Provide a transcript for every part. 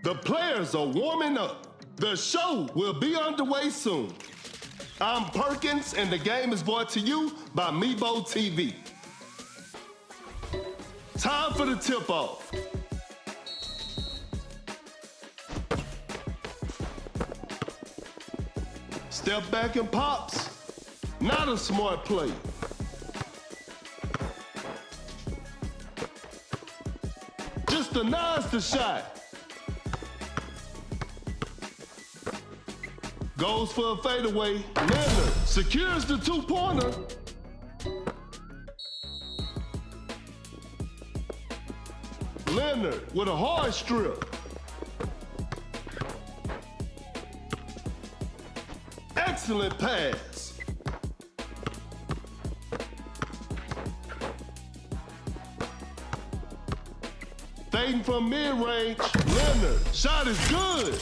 The players are warming up. The show will be underway soon. I'm Perkins, and the game is brought to you by Meebo TV. Time for the tip-off. Step back and pops. Not a smart play. Just denies the shot. Goes for a fadeaway. Leonard secures the two-pointer. Leonard with a hard strip. Excellent pass. Fading from mid-range. Leonard, shot is good.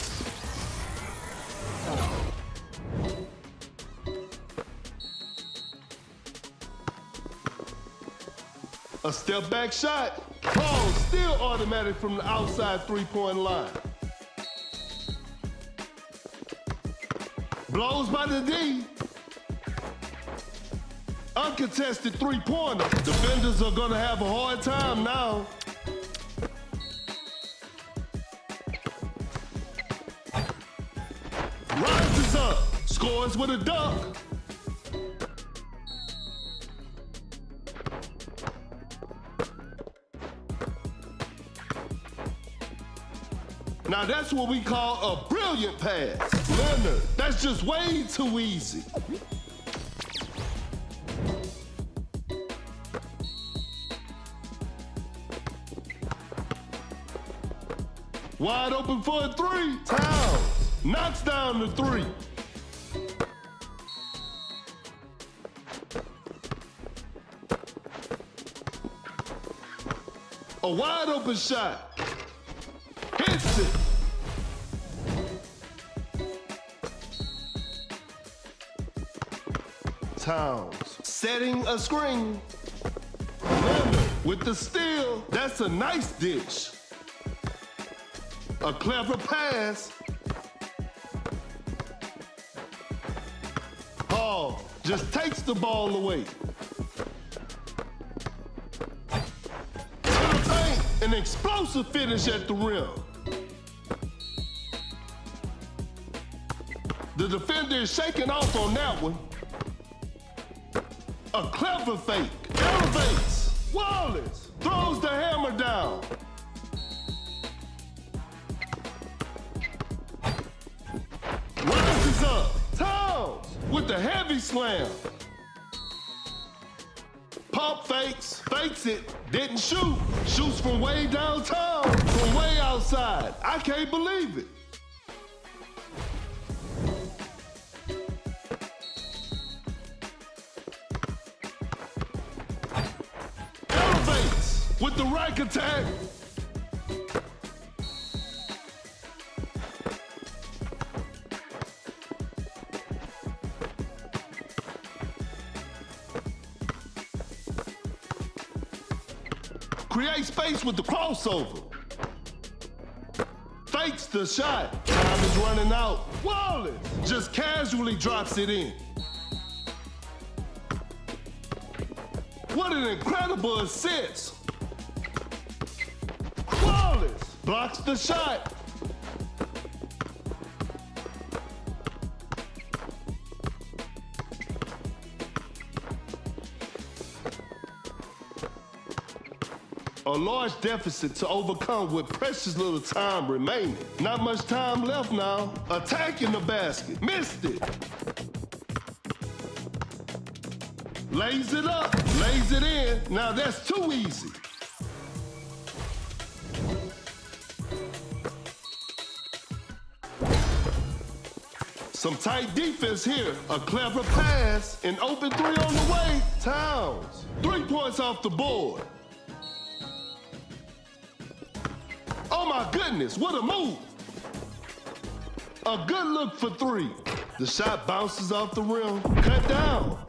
A step back shot. Ball still automatic from the outside three-point line. Blows by the D. Uncontested three-pointer. Defenders are gonna have a hard time now. Rises up. Scores with a dunk. Now that's what we call a brilliant pass. Leonard, that's just way too easy. Wide open for a three. Towns knocks down the three. A wide open shot. Hits it. Towns setting a screen. Leonard with the steal. That's a nice dish. A clever pass. Hall just takes the ball away. To the paint, an explosive finish at the rim. The defender is shaking off on that one. A clever fake. Elevates. Wallace throws the hammer down. Rises up. Towns with the heavy slam. Pump fakes. Fakes it. Didn't shoot. Shoots from way downtown. From way outside. I can't believe it. With the right attack. Create space with the crossover. Fakes the shot. Time is running out. Wallace just casually drops it in. What an incredible assist. Blocks the shot. A large deficit to overcome with precious little time remaining. Not much time left now. Attacking the basket. Missed it. Lays it up. Lays it in. Now that's too easy. Some tight defense here. A clever pass. An open three on the way. Towns. 3 points off the board. Oh my goodness, what a move. A good look for three. The shot bounces off the rim. Cut down.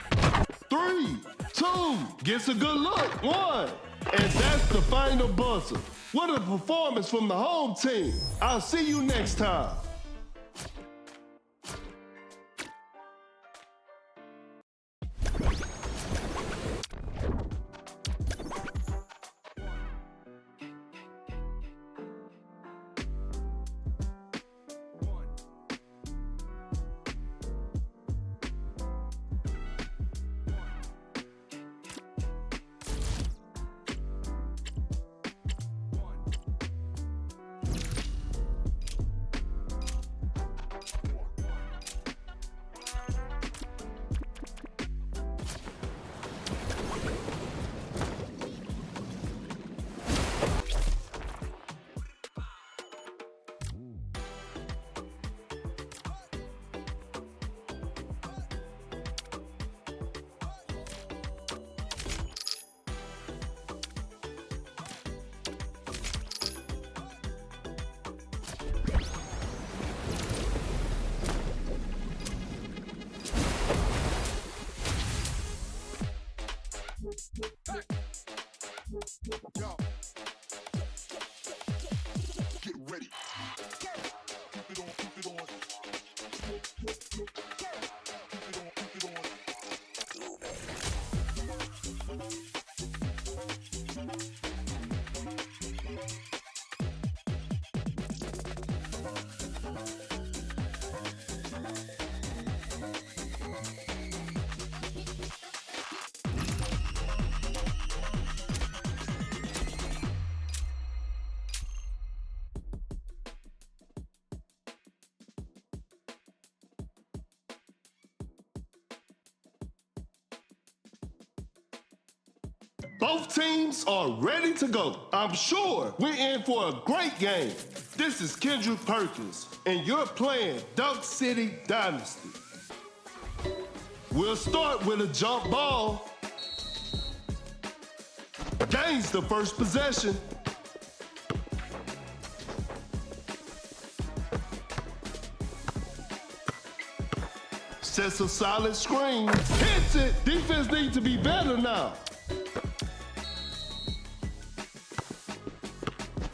3, 2. Gets a good look. 1. And that's the final buzzer. What a performance from the home team. I'll see you next time. Get ready. Keep it on, keep it on. Keep it on, keep it on. Both teams are ready to go. I'm sure we're in for a great game. This is Kendrick Perkins, and you're playing Dunk City Dynasty. We'll start with a jump ball. Gains the first possession. Sets a solid screen. Hits it. Defense needs to be better now.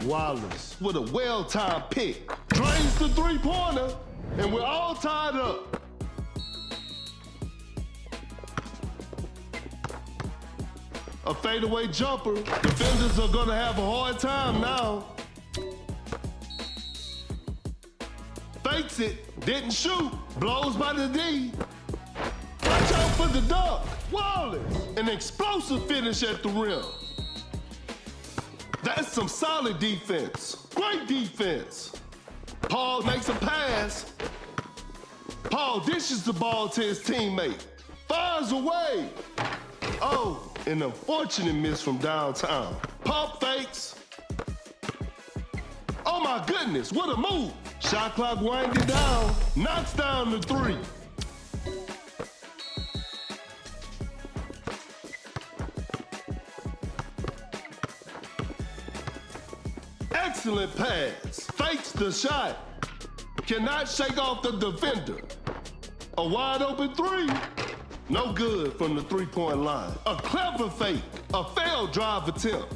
Wallace with a well-timed pick. Drains the three-pointer, and we're all tied up. A fadeaway jumper. Defenders are gonna have a hard time now. Fakes it, didn't shoot. Blows by the D. Watch out for the dunk. Wallace, an explosive finish at the rim. That's some solid defense. Great defense. Paul makes a pass. Paul dishes the ball to his teammate. Fires away. Oh, an unfortunate miss from downtown. Pump fakes. Oh my goodness, what a move. Shot clock winding down. Knocks down the three. Excellent pass. Fakes the shot. Cannot shake off the defender. A wide open three. No good from the three-point line. A clever fake. A failed drive attempt.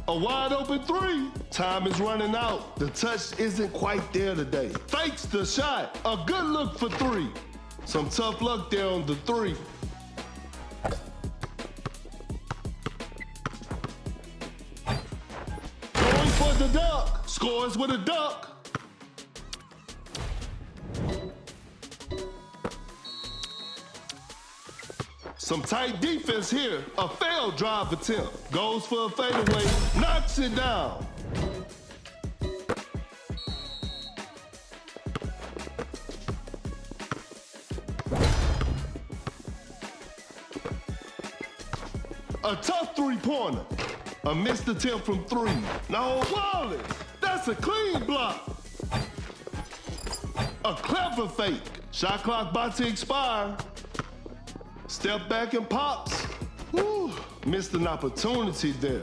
A wide open three. Time is running out. The touch isn't quite there today. Fakes the shot. A good look for three. Some tough luck there on the three. For the dunk, scores with a dunk. Some tight defense here. A failed drive attempt. Goes for a fadeaway, knocks it down. A tough three-pointer. A missed attempt from three. No, Wallace, that's a clean block. A clever fake. Shot clock about to expire. Step back and pops. Whew, missed an opportunity there.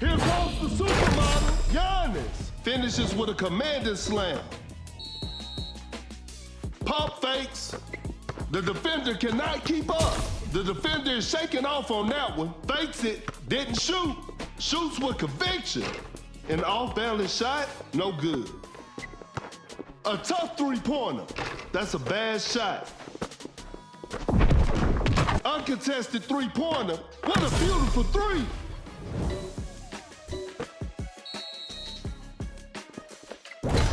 Here comes the supermodel, Giannis. Finishes with a commanding slam. Pump fakes. The defender cannot keep up. The defender is shaking off on that one. Fakes it, didn't shoot. Shoots with conviction. An off-balance shot, no good. A tough three-pointer. That's a bad shot. Uncontested three-pointer. What a beautiful three.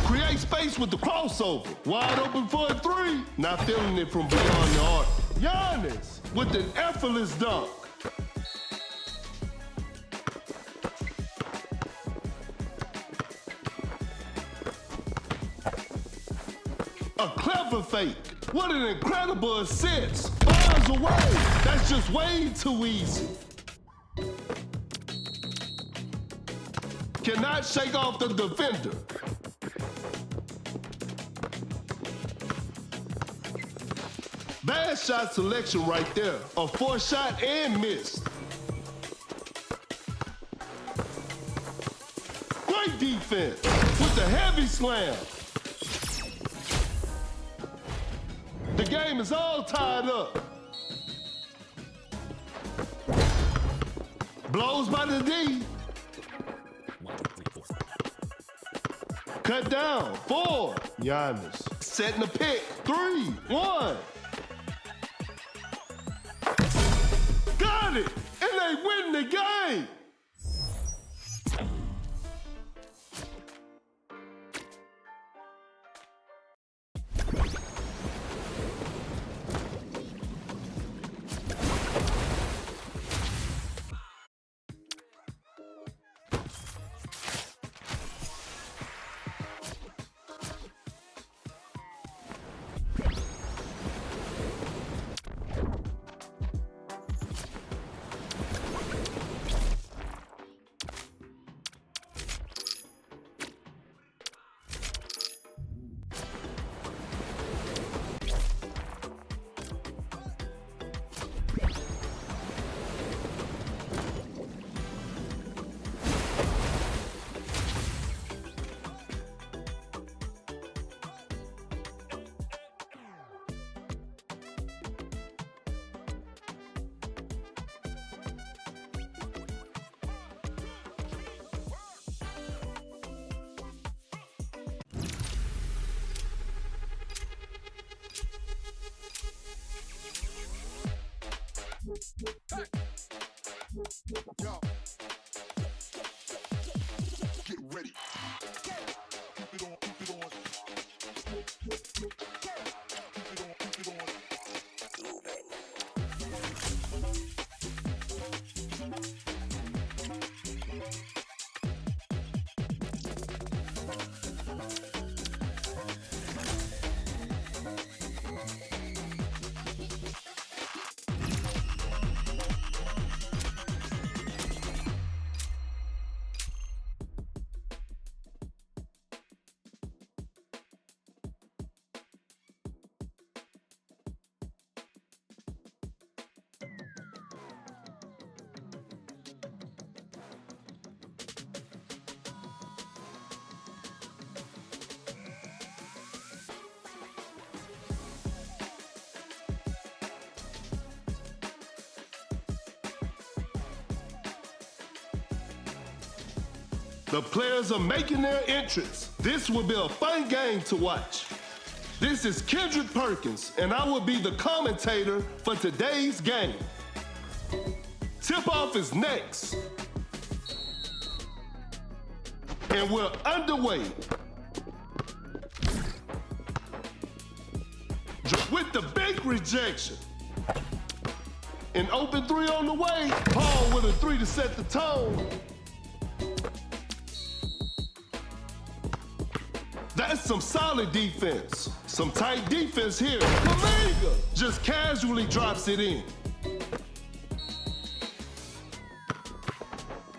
Create space with the crossover. Wide open for a three. Not feeling it from beyond the arc. Giannis with an effortless dunk. A clever fake. What an incredible assist. Miles away. That's just way too easy. Cannot shake off the defender. Bad shot selection right there. A forced shot and missed. Great defense with the heavy slam. The game is all tied up. Blows by the D. Cut down. 4. Giannis. Setting the pick. 3, 1. Got it. And they win the game. Yo. Get ready. Keep it on, keep it on. Keep it on, keep it on. The players are making their entrance. This will be a fun game to watch. This is Kendrick Perkins, and I will be the commentator for today's game. Tip-off is next. And we're underway. With the big rejection. An open three on the way. Paul with a three to set the tone. That's some solid defense. Some tight defense here. Kaminga just casually drops it in.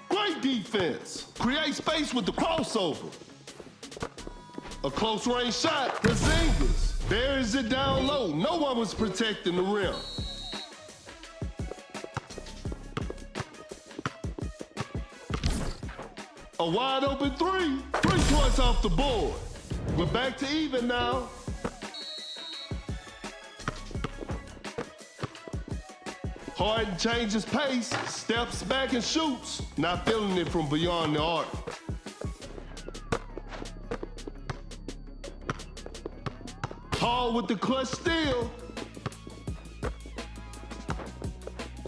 Great defense. Create space with the crossover. A close range shot. Porzingis buries it down low. No one was protecting the rim. A wide open three. 3 points off the board. We're back to even now. Harden changes pace, steps back and shoots, not feeling it from beyond the arc. Hall with the clutch steal.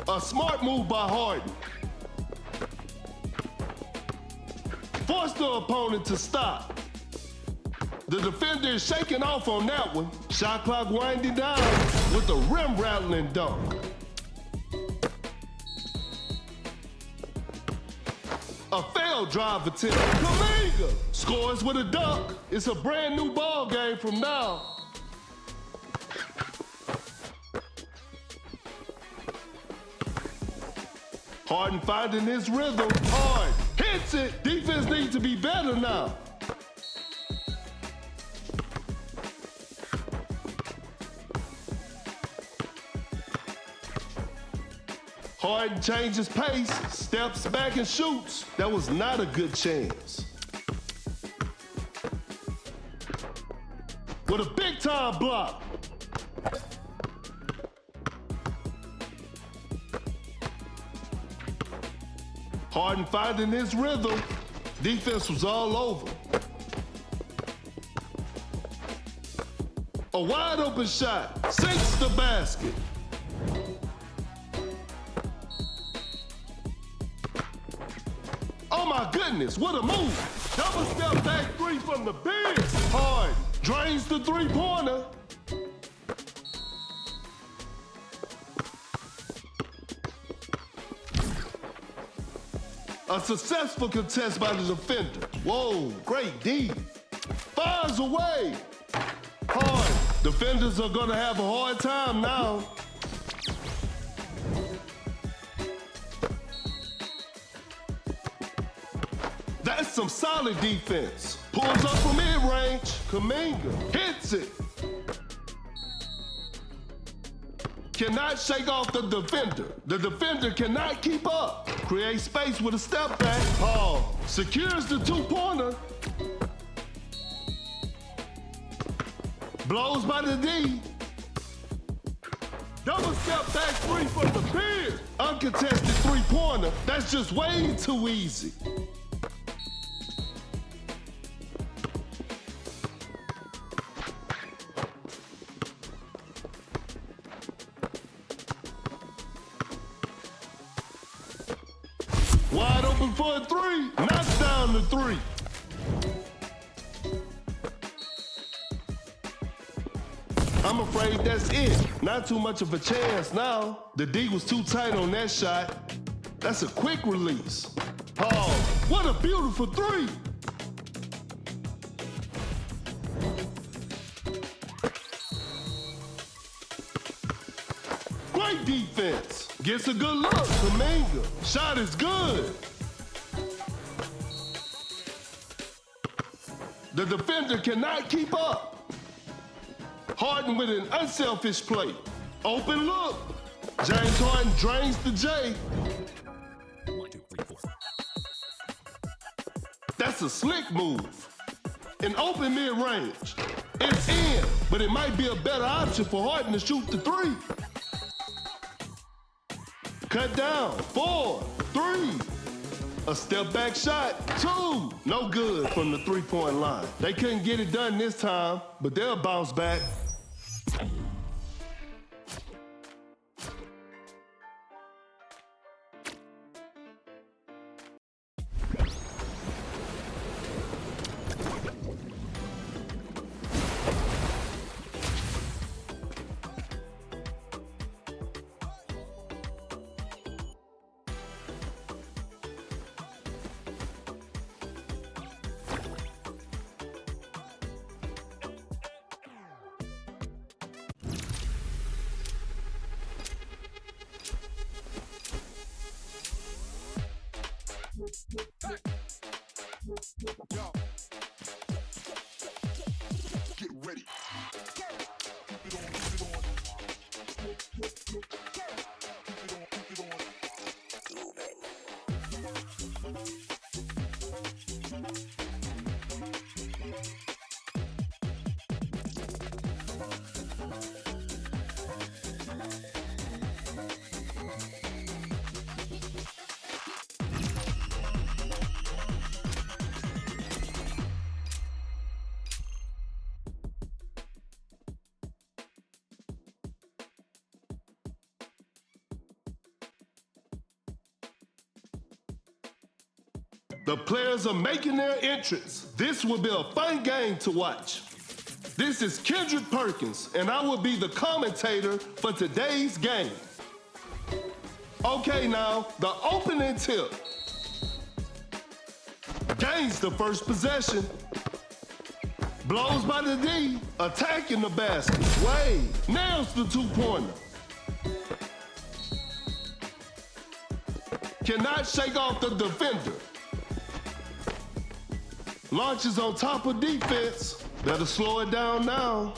A smart move by Harden. Forced the opponent to stop. The defender is shaking off on that one. Shot clock winding down with a rim rattling dunk. A failed drive attempt. Kuminga scores with a dunk. It's a brand new ball game from now. Harden finding his rhythm. Hard hits it. Defense needs to be better now. Harden changes pace, steps back and shoots. That was not a good chance. With a big time block. Harden finding his rhythm. Defense was all over. A wide open shot, sinks the basket. Oh my goodness, what a move. Double step back three from the bench. Harden drains the three-pointer. A successful contest by the defender. Whoa, great D. Fires away. Hard. Defenders are gonna have a hard time now. That's some solid defense. Pulls up from mid-range. Kuminga hits it. Cannot shake off the defender. The defender cannot keep up. Creates space with a step back. Paul secures the two-pointer. Blows by the D. Double step back three from the pier. Uncontested three-pointer. That's just way too easy. Wide open for a three. Knocks down the three. I'm afraid that's it. Not too much of a chance now. The D was too tight on that shot. That's a quick release. Oh, what a beautiful three. Great defense. Gets a good look. Kuminga. Shot is good. The defender cannot keep up. Harden with an unselfish play. Open look. James Harden drains the J. 1, 2, 3, 4. That's a slick move. An open mid-range. It's in, but it might be a better option for Harden to shoot the three. Cut down. 4, 3. A step back shot. 2. No good from the three-point line. They couldn't get it done this time, but they'll bounce back. The players are making their entrance. This will be a fun game to watch. This is Kendrick Perkins, and I will be the commentator for today's game. Okay, now, the opening tip. Gains the first possession. Blows by the D, attacking the basket. Wade nails the two-pointer. Cannot shake off the defender. Launches on top of defense. Better slow it down now.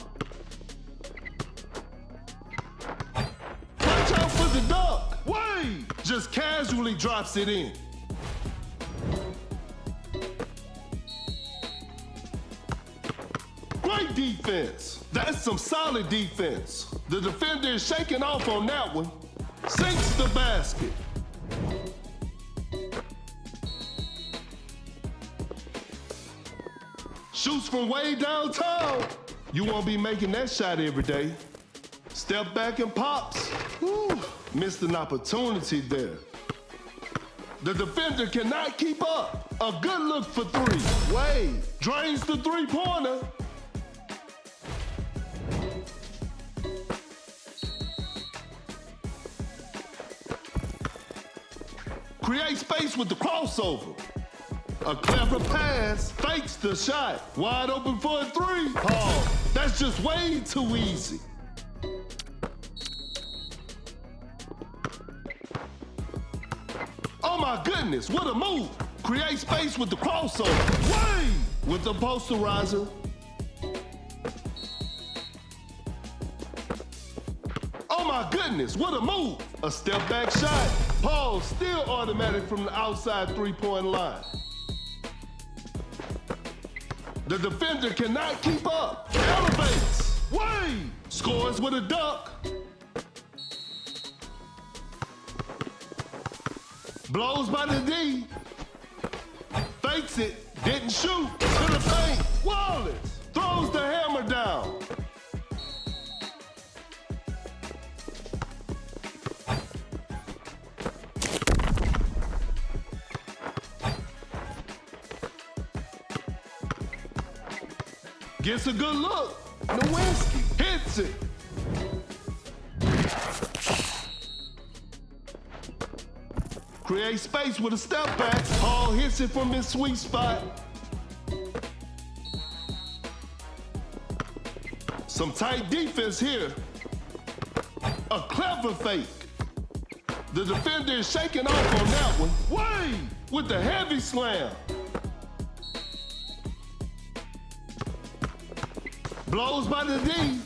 Watch out for the dunk. Wade just casually drops it in. Great defense. That's some solid defense. The defender is shaking off on that one. Sinks the basket. Shoots from way downtown. You won't be making that shot every day. Step back and pops. Whew, missed an opportunity there. The defender cannot keep up. A good look for three. Wade drains the three-pointer. Create space with the crossover. A clever pass, fakes the shot. Wide open for a three. Oh, that's just way too easy. Oh my goodness, what a move. Create space with the crossover. Wade with the posterizer. Oh my goodness, what a move. A step back shot. Paul still automatic from the outside three-point line. The defender cannot keep up. Elevates. Wade scores with a dunk. Blows by the D. Fakes it. Didn't shoot. To the paint. Wallace throws the hammer down. Gets a good look. Nowinski hits it. Create space with a step back. Paul hits it from his sweet spot. Some tight defense here. A clever fake. The defender is shaking off on that one. Wade with the heavy slam. Blows by the D,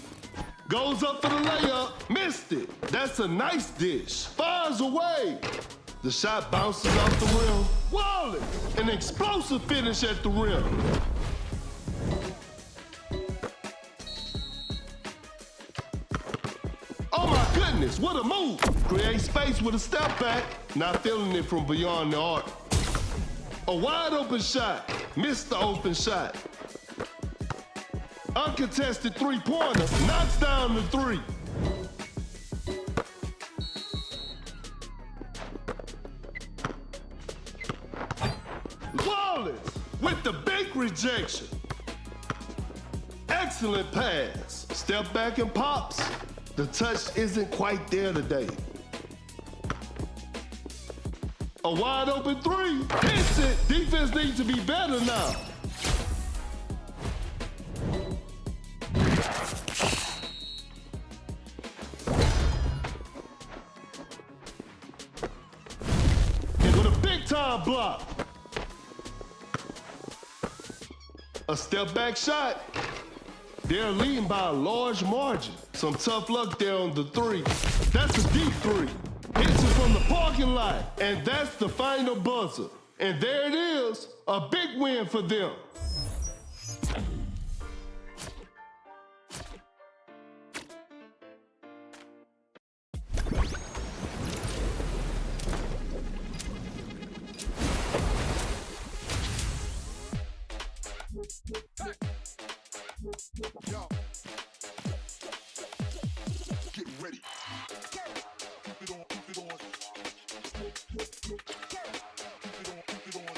goes up for the layup, missed it. That's a nice dish, fires away. The shot bounces off the rim. Wallace, an explosive finish at the rim. Oh my goodness, what a move. Create space with a step back, not feeling it from beyond the arc. A wide open shot, missed the open shot. Uncontested three-pointer, knocks down the three. Wallace with the big rejection. Excellent pass. Step back and pops. The touch isn't quite there today. A wide open three, hits it. Defense needs to be better now. Block. A step back shot. They're leading by a large margin. Some tough luck there on the three. That's a deep three. Hits it from the parking lot. And that's the final buzzer. And there it is, a big win for them. Yo. Get ready. Keep it on, keep it on. Keep it on, keep it on.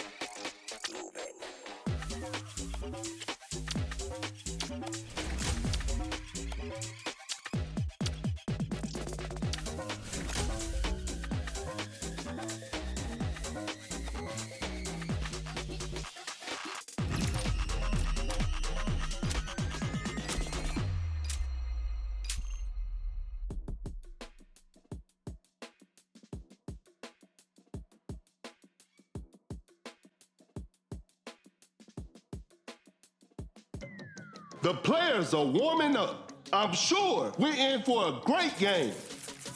The players are warming up. I'm sure we're in for a great game.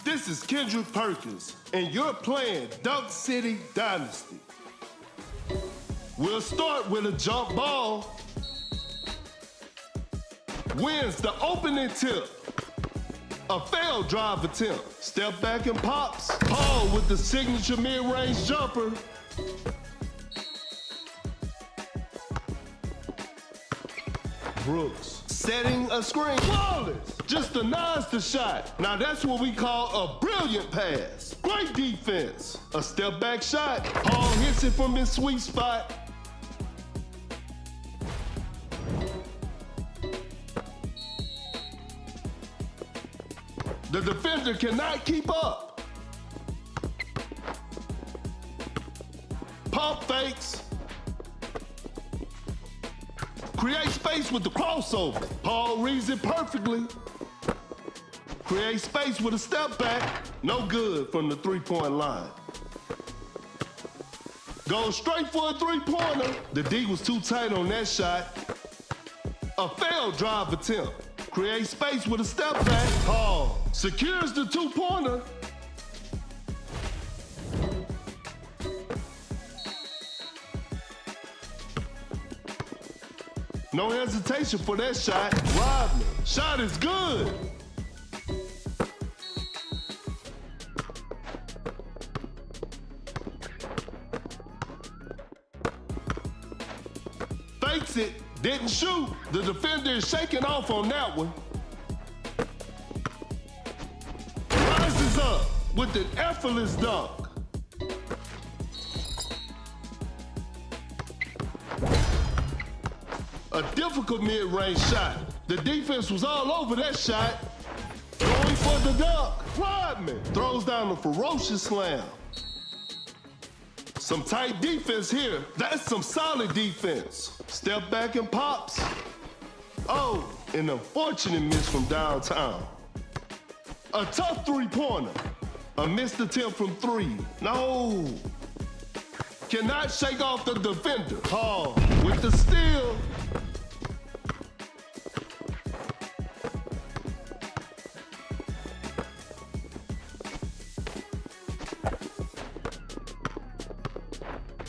This is Kendrick Perkins, and you're playing Dunk City Dynasty. We'll start with a jump ball. Wins the opening tip. A failed drive attempt. Step back and pops. Paul with the signature mid-range jumper. Brooks setting a screen. Flawless. Just denies the shot. Now that's what we call a brilliant pass. Great defense. A step back shot. Paul hits it from his sweet spot. The defender cannot keep up. Pump fakes. Create space with the crossover. Paul reads it perfectly. Create space with a step back. No good from the three-point line. Goes straight for a three-pointer. The D was too tight on that shot. A failed drive attempt. Create space with a step back. Paul secures the two-pointer. No hesitation for that shot. Rodman. Shot is good. Fakes it. Didn't shoot. The defender is shaking off on that one. Rises up with an effortless dunk. A difficult mid-range shot. The defense was all over that shot. Going for the dunk. Rodman throws down a ferocious slam. Some tight defense here. That's some solid defense. Step back and pops. Oh, an unfortunate miss from downtown. A tough three-pointer. A missed attempt from three. No. Cannot shake off the defender. Paul with the steal.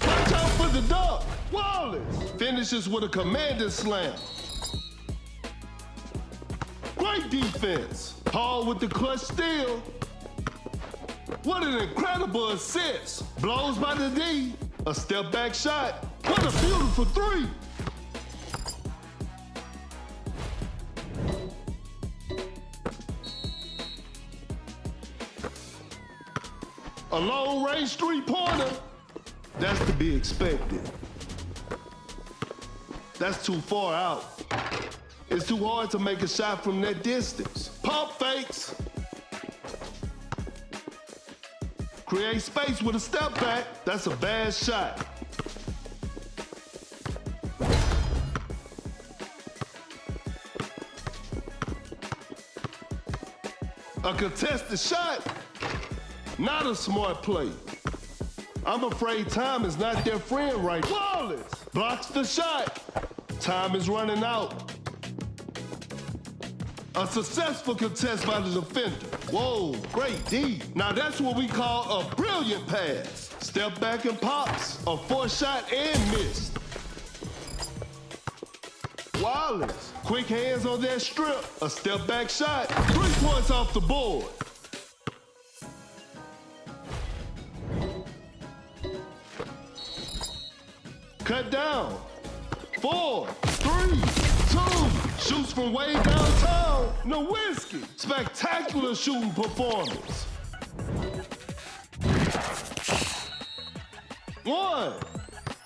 Watch out for the dunk. Wallace finishes with a commanding slam. Great defense. Paul with the clutch steal. What an incredible assist. Blows by the D. A step back shot. What a beautiful three. A long range three-pointer. That's to be expected. That's too far out. It's too hard to make a shot from that distance. Pump fakes. Create space with a step back. That's a bad shot. A contested shot. Not a smart play. I'm afraid time is not their friend right now. Wallace blocks the shot. Time is running out. A successful contest by the defender. Whoa, great D. Now that's what we call a brilliant pass. Step back and pops. A forced shot and missed. Wallace, quick hands on that strip. A step back shot. 3 points off the board. Cut down. 4, 3, 2. Shoots from way downtown. Nowinski. Spectacular shooting performance. 1.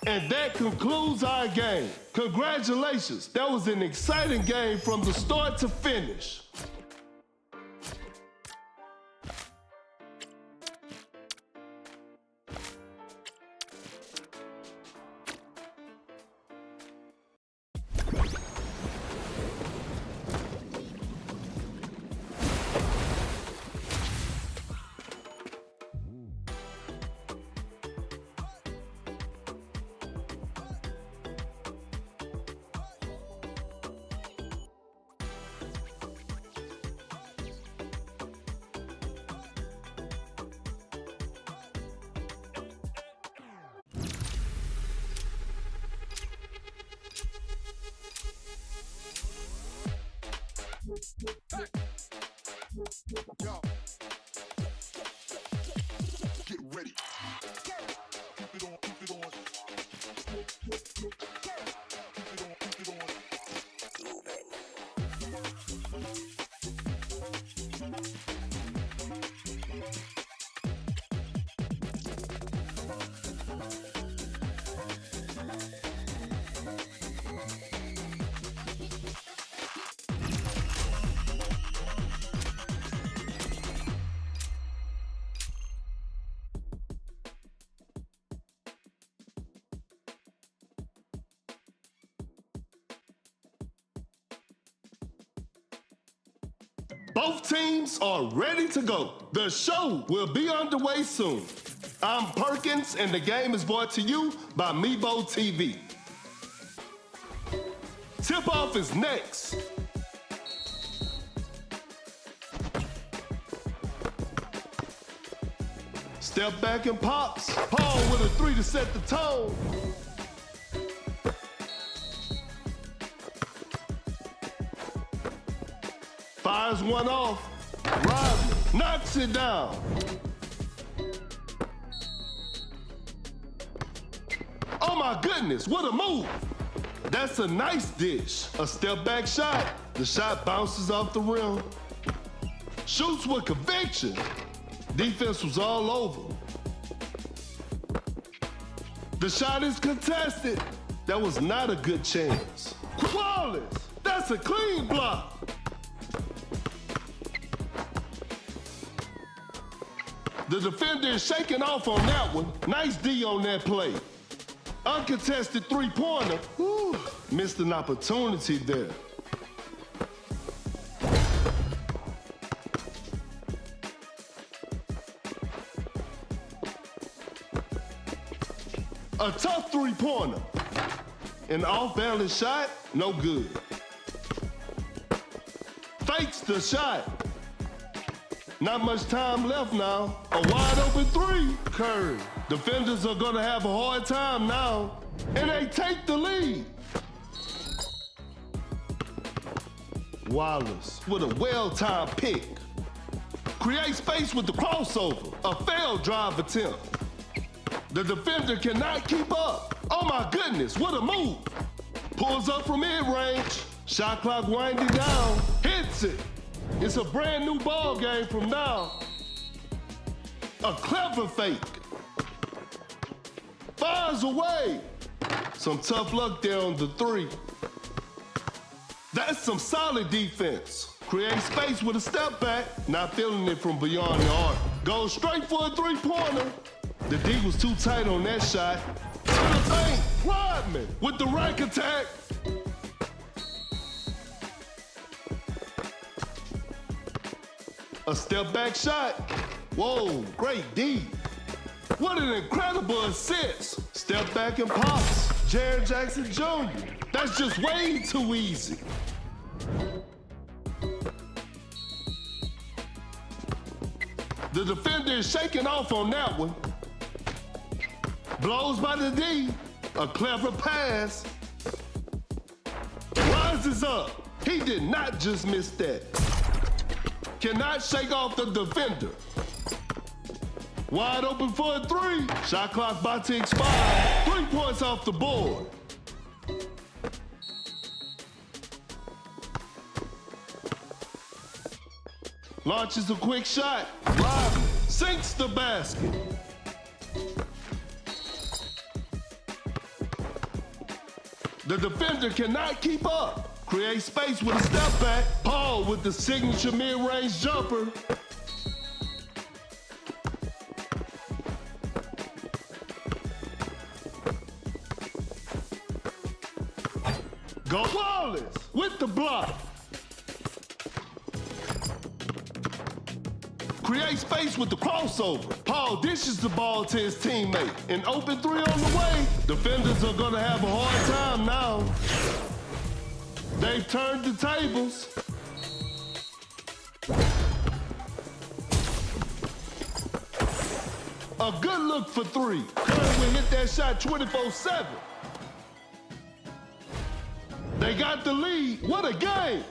And that concludes our game. Congratulations. That was an exciting game from the start to finish. Both teams are ready to go. The show will be underway soon. I'm Perkins, and the game is brought to you by Meebo TV. Tip-off is next. Step back and pops. Paul with a 3 to set the tone. Fires one off. Rodman knocks it down. Oh my goodness, what a move. That's a nice dish. A step back shot. The shot bounces off the rim. Shoots with conviction. Defense was all over. The shot is contested. That was not a good chance. Flawless. That's a clean block. The defender is shaking off on that one. Nice D on that play. Uncontested three-pointer. Whew, missed an opportunity there. A tough three-pointer. An off-balance shot, no good. Fakes the shot. Not much time left now. A wide open three. Curry. Defenders are gonna have a hard time now. And they take the lead. Wallace with a well-timed pick. Create space with the crossover. A failed drive attempt. The defender cannot keep up. Oh my goodness, what a move. Pulls up from mid-range. Shot clock winding down. Hits it. It's a brand new ball game from now. A clever fake. Fires away. Some tough luck there on the three. That's some solid defense. Create space with a step back. Not feeling it from beyond the arc. Goes straight for a three-pointer. The D was too tight on that shot. To the paint. Rodman with the rack attack. A step back shot. Whoa, great D. What an incredible assist. Step back and pops. Jared Jackson Jr. That's just way too easy. The defender is shaking off on that one. Blows by the D. A clever pass. Rises up. He did not just miss that. Cannot shake off the defender. Wide open for a three. Shot clock about to expire. 3 points off the board. Launches a quick shot. Rodman sinks the basket. The defender cannot keep up. Create space with a step back. Paul with the signature mid-range jumper. Go Wallace with the block. Create space with the crossover. Paul dishes the ball to his teammate. An open three on the way. Defenders are gonna have a hard time now. They've turned the tables. A good look for three. Curry will hit that shot 24/7. They got the lead. What a game.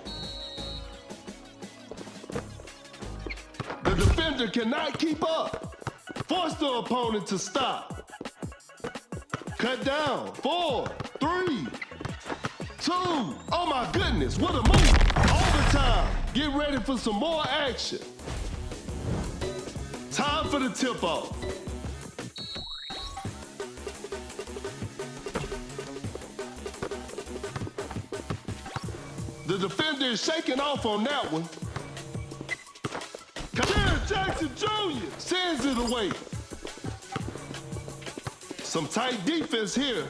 The defender cannot keep up. Force the opponent to stop. Cut down. 4, 3, 2. Oh my goodness, what a move. Overtime. Get ready for some more action. Time for the tip-off. The defender is shaking off on that one. Jared Jackson Jr. sends it away. Some tight defense here.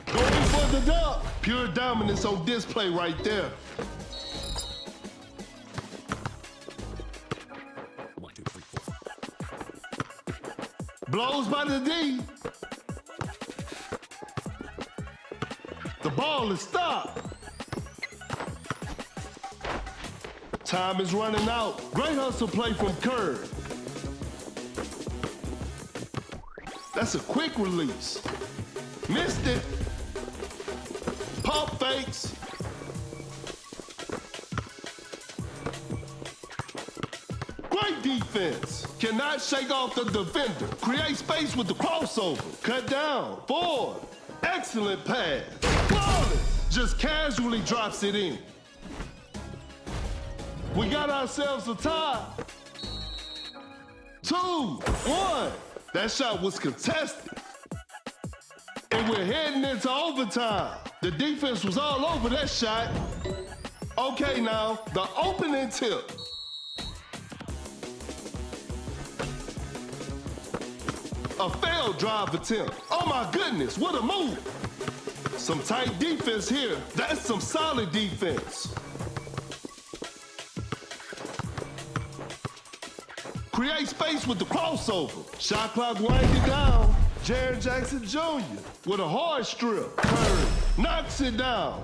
Going for the dunk. Pure dominance on display right there. 1, 2, 3, 4. Blows by the D. The ball is stopped. Time is running out. Great hustle play from Kerr. That's a quick release. Missed it. Pump fakes. Great defense. Cannot shake off the defender. Create space with the crossover. Cut down. 4. Excellent pass. Flawless. Just casually drops it in. We got ourselves a tie. 2, 1. That shot was contested. And we're heading into overtime. The defense was all over that shot. Okay, now, the opening tip. A failed drive attempt. Oh my goodness, what a move. Some tight defense here. That's some solid defense. Create space with the crossover. Shot clock winding down. Jared Jackson Jr. with a hard strip. Curry knocks it down.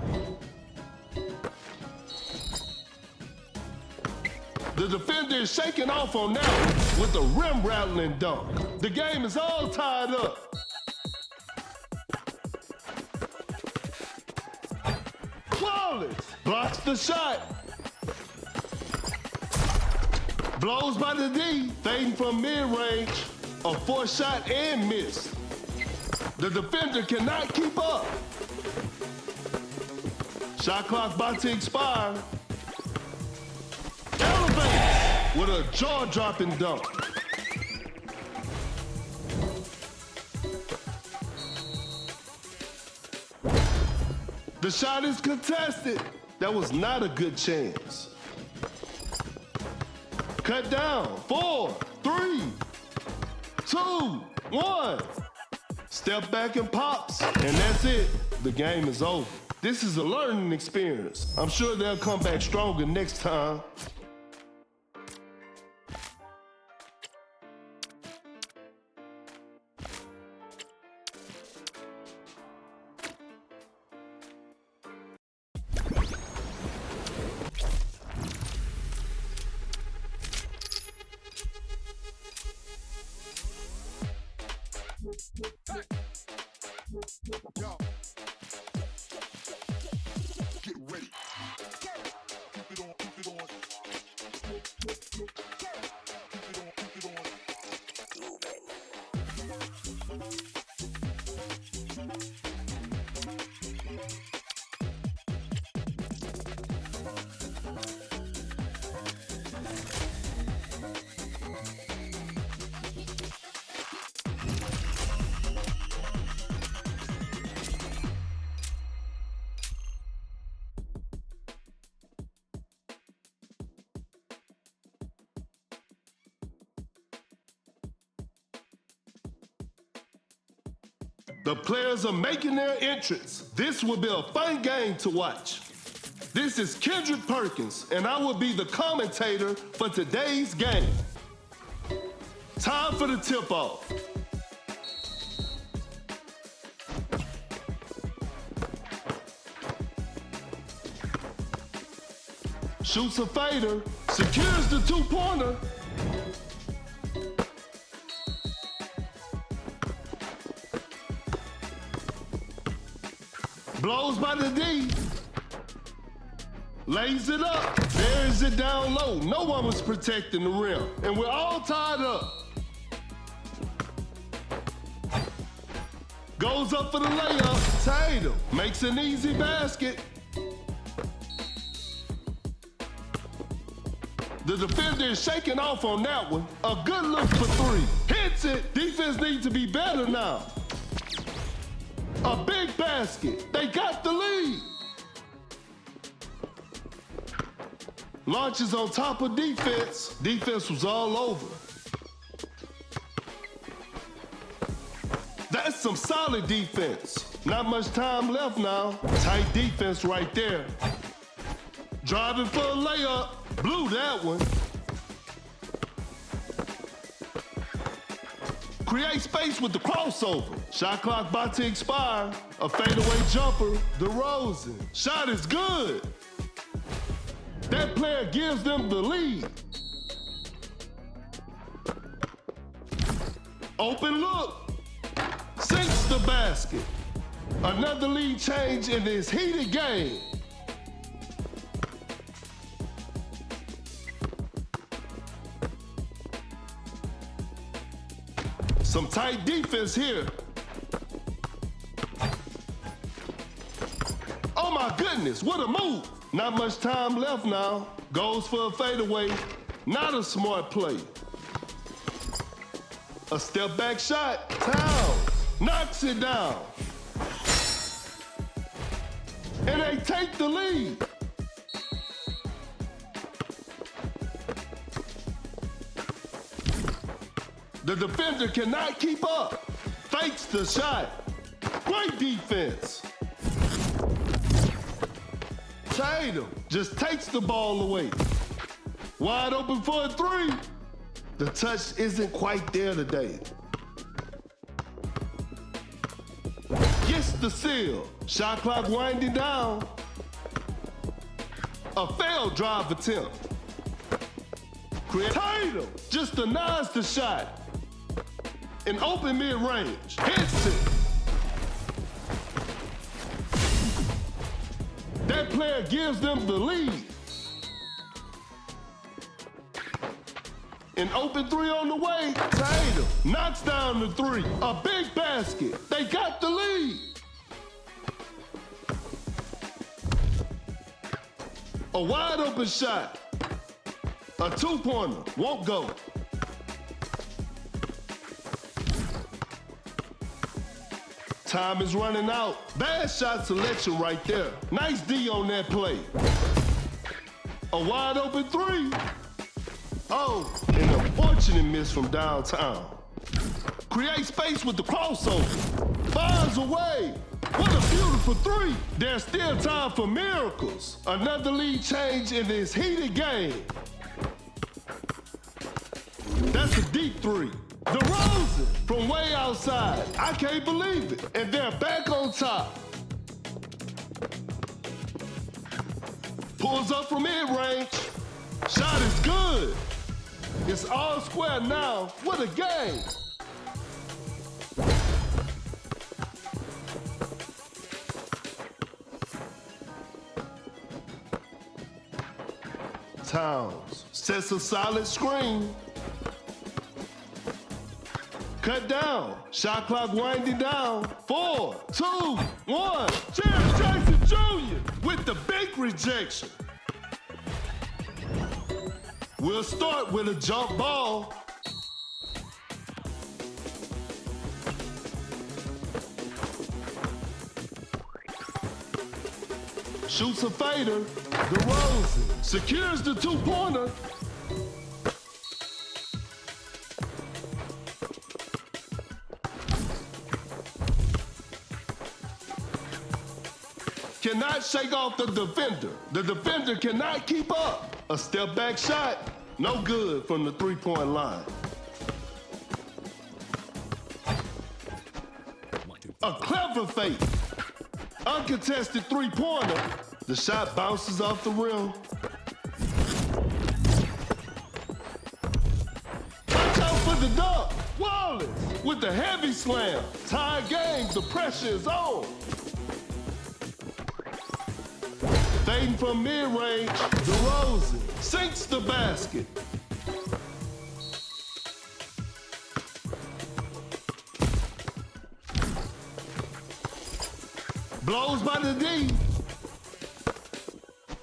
The defender is shaking off on that one with a rim-rattling dunk. The game is all tied up. Flawless. Blocks the shot. Blows by the D, fading from mid-range. A 4 shot and miss. The defender cannot keep up. Shot clock about to expire. Elevates with a jaw-dropping dunk. The shot is contested. That was not a good chance. Cut down. 4, 3, 2, 1. Step back and pops, and that's it. The game is over. This is a learning experience. I'm sure they'll come back stronger next time. Yo. Get ready. Keep it on, keep it on. Keep it on, keep it on. The players are making their entrance. This will be a fun game to watch. This is Kendrick Perkins, and I will be the commentator for today's game. Time for the tip-off. Shoots a fader, secures the two-pointer. Blows by the D. Lays it up. Buries it down low. No one was protecting the rim. And we're all tied up. Goes up for the layup. Tatum makes an easy basket. The defender is shaking off on that one. A good look for three. Hits it. Defense needs to be better now. A big basket. They got the lead. Launches on top of defense. Defense was all over. That's some solid defense. Not much time left now. Tight defense right there. Driving for a layup. Blew that one. Create space with the crossover. Shot clock about to expire. A fadeaway jumper. DeRozan. Shot is good. That player gives them the lead. Open look. Sinks the basket. Another lead change in this heated game. Some tight defense here. Oh my goodness, what a move. Not much time left now. Goes for a fadeaway. Not a smart play. A step back shot. Towns knocks it down. And they take the lead. The defender cannot keep up. Fakes the shot. Great defense. Tatum just takes the ball away. Wide open for a three. The touch isn't quite there today. Gets the seal. Shot clock winding down. A failed drive attempt. Tatum just denies the shot. An open mid-range. Hits it. That player gives them the lead. An open three on the way. Tatum knocks down the three. A big basket. They got the lead. A wide open shot. A two-pointer. Won't go. Time is running out. Bad shot selection right there. Nice D on that play. A wide open three. Oh, an unfortunate miss from downtown. Create space with the crossover. Fires away. What a beautiful three. There's still time for miracles. Another lead change in this heated game. That's a deep three. DeRozan from way outside. I can't believe it. And they're back on top. Pulls up from mid-range. Shot is good. It's all square now. What a game. Towns sets a solid screen. Cut down. Shot clock winding down. 4, 2, 1. James Jackson Jr. with the big rejection. We'll start with a jump ball. Shoots a fader. DeRozan secures the two-pointer. Cannot shake off the defender. The defender cannot keep up. A step back shot, no good from the three-point line. A clever fake. Uncontested three-pointer. The shot bounces off the rim. Watch out for the dunk. Wallace with the heavy slam. Tie game, the pressure is on. Fading from mid-range, DeRozan sinks the basket. Blows by the D.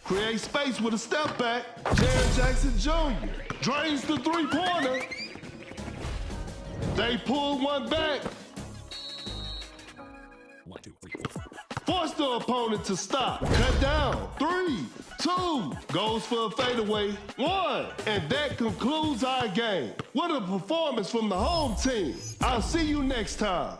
Creates space with a step back. Jaron Jackson Jr. drains the three-pointer. They pull one back. 1, 2, 3, 4. Force the opponent to stop. Cut down. 3, 2. Goes for a fadeaway. 1. And that concludes our game. What a performance from the home team. I'll see you next time.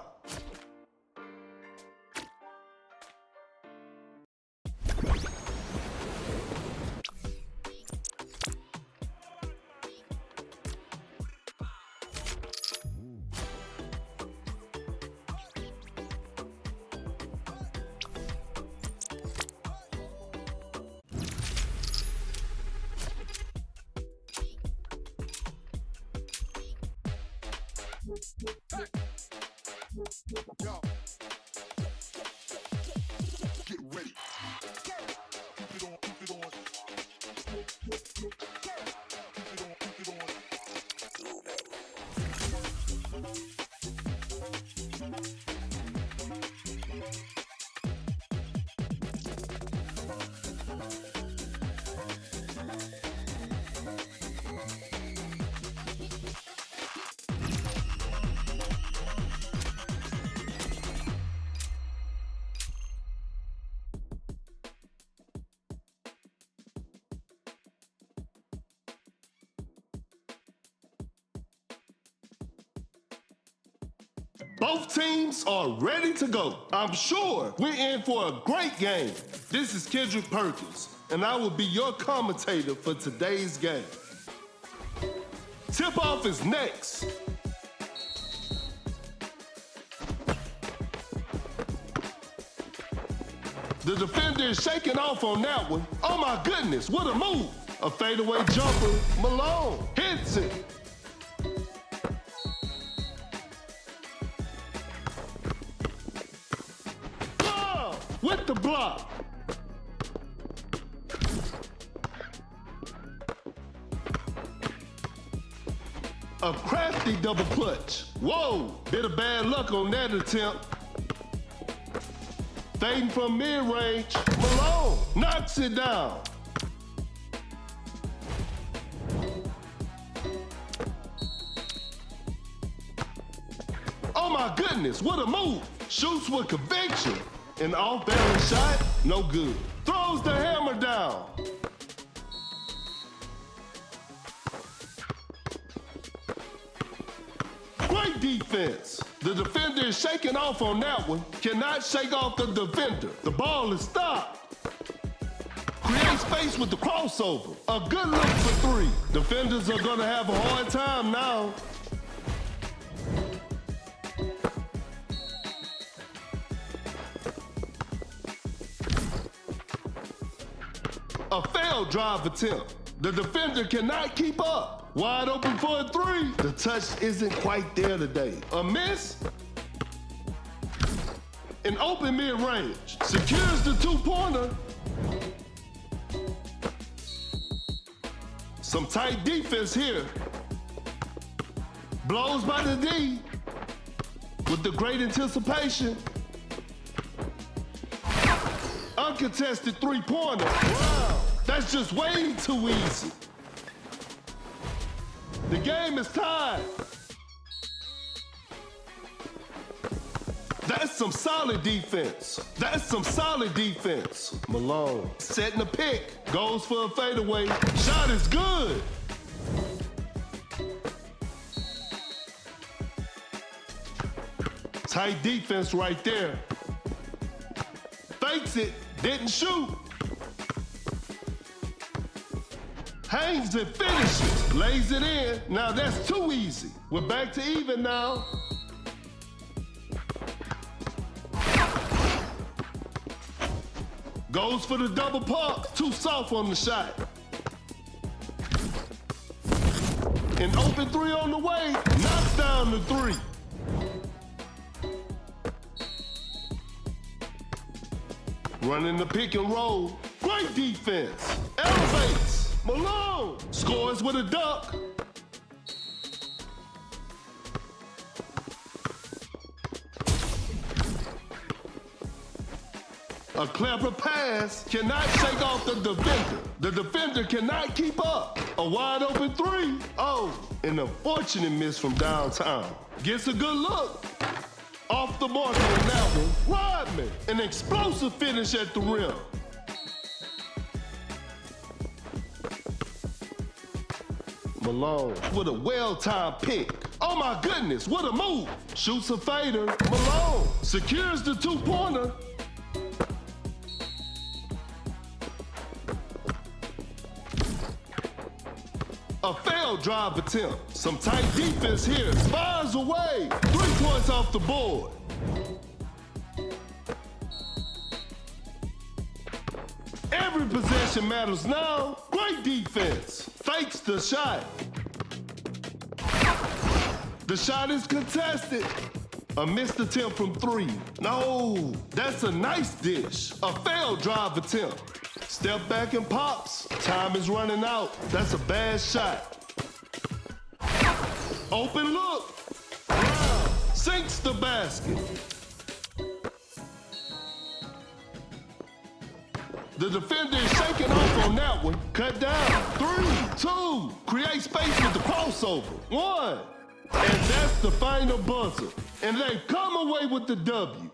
Yo. Get ready. Keep it on, keep it on. Keep it on, keep it on. Both teams are ready to go. I'm sure we're in for a great game. This is Kendrick Perkins, and I will be your commentator for today's game. Tip-off is next. The defender is shaking off on that one. Oh my goodness, what a move. A fadeaway jumper, Malone hits it. With the block. A crafty double clutch. Whoa, bit of bad luck on that attempt. Fading from mid-range, Malone knocks it down. Oh my goodness, what a move. Shoots with conviction. An off-balance shot, no good. Throws the hammer down. Great defense. The defender is shaking off on that one. Cannot shake off the defender. The ball is stopped. Create space with the crossover. A good look for 3. Defenders are gonna have a hard time now. A failed drive attempt. The defender cannot keep up. Wide open for a 3. The touch isn't quite there today. A miss. An open mid-range. Secures the 2-pointer. Some tight defense here. Blows by the D. With the great anticipation. Uncontested 3-pointer. Wow, that's just way too easy. The game is tied. That's some solid defense. That's some solid defense. Malone setting a pick. Goes for a fadeaway. Shot is good. Tight defense right there. Fakes it. Didn't shoot. Hangs and finishes. Lays it in. Now that's too easy. We're back to even now. Goes for the double pump. Too soft on the shot. An open 3 on the way. Knocks down the 3. Running the pick and roll. Great defense. Elevates. Malone scores with a dunk. A clever pass cannot shake off the defender. The defender cannot keep up. A wide open three. Oh, an unfortunate miss from downtown. Gets a good look. Off the mark on that one. Rodman, an explosive finish at the rim. Malone with a well-timed pick. Oh my goodness, what a move. Shoots a fader. Malone secures the two-pointer. A failed drive attempt. Some tight defense here. Fires away. 3 points off the board. Every possession matters now. Great defense. Fakes the shot. The shot is contested. A missed attempt from 3. No, that's a nice dish. A failed drive attempt. Step back and pops. Time is running out. That's a bad shot. Open look. Brown sinks the basket. The defender is shaking off on that one. Cut down. 3, 2. Create space with the crossover. 1. And that's the final buzzer. And they come away with the W.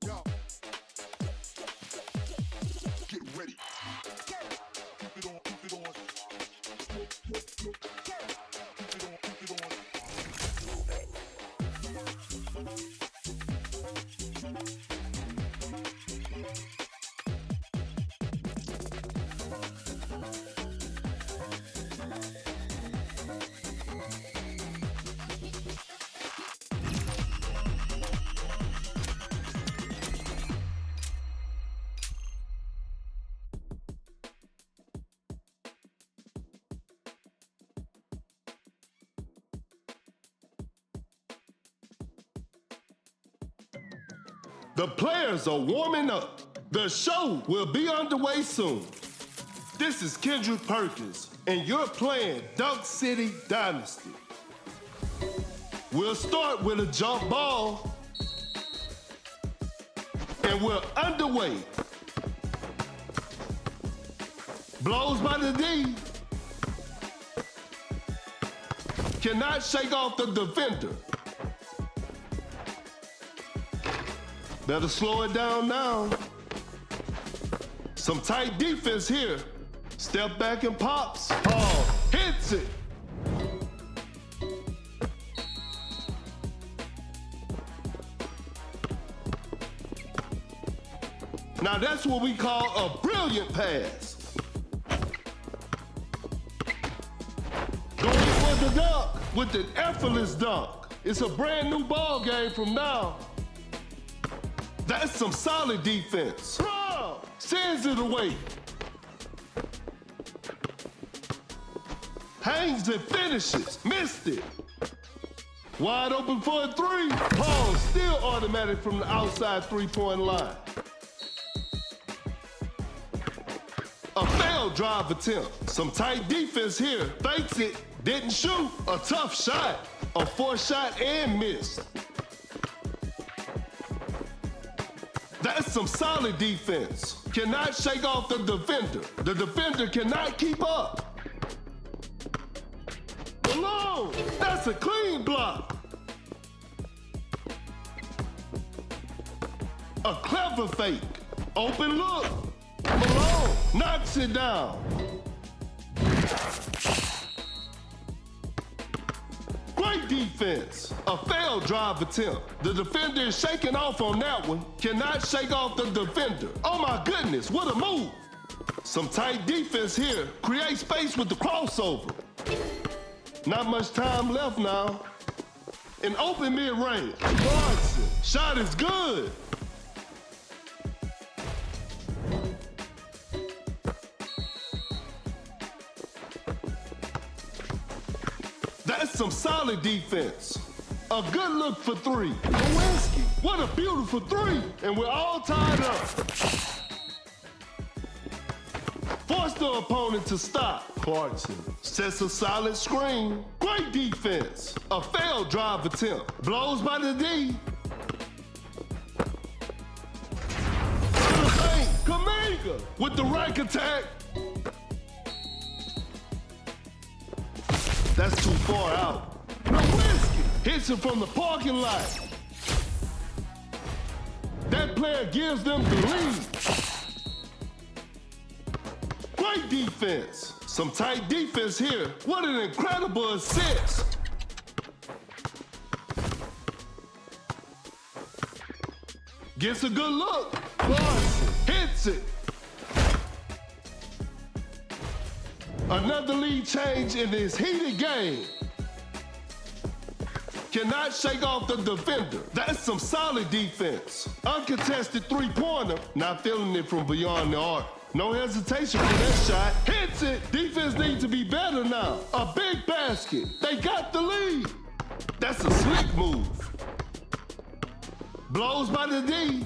Yo. Get ready. Keep it on, keep it on. Keep it on, keep it on. The players are warming up. The show will be underway soon. This is Kendrick Perkins, and you're playing Dunk City Dynasty. We'll start with a jump ball, and we're underway. Blows by the D. Cannot shake off the defender. Better slow it down now. Some tight defense here. Step back and pops. Oh, hits it. Now that's what we call a brilliant pass. Going for the dunk with an effortless dunk. It's a brand new ball game from now. That's some solid defense. Sends it away. Hangs and finishes. Missed it. Wide open for a 3. Paul still automatic from the outside 3-point line. A failed drive attempt. Some tight defense here. Fakes it. Didn't shoot. A tough shot. A 4-shot and missed. That's some solid defense. Cannot shake off the defender. The defender cannot keep up. Malone, that's a clean block. A clever fake. Open look. Malone knocks it down. Great defense. A failed drive attempt. The defender is shaking off on that one. Cannot shake off the defender. Oh my goodness, what a move. Some tight defense here. Create space with the crossover. Not much time left now. In open mid-range. Clarkson. Shot is good. That's some solid defense. A good look for three. Lewinsky. What a beautiful three. And we're all tied up. Force the opponent to stop. Clarkson sets a solid screen. Great defense. A failed drive attempt. Blows by the D. To the paint. Kaminga with the rack attack. That's too far out. Lewinsky hits him from the parking lot. That player gives them the lead. Great defense. Some tight defense here. What an incredible assist. Gets a good look. Clarkson hits it. Another lead change in this heated game. Cannot shake off the defender. That's some solid defense. Uncontested three-pointer. Not feeling it from beyond the arc. No hesitation for that shot. Hits it. Defense needs to be better now. A big basket. They got the lead. That's a slick move. Blows by the D.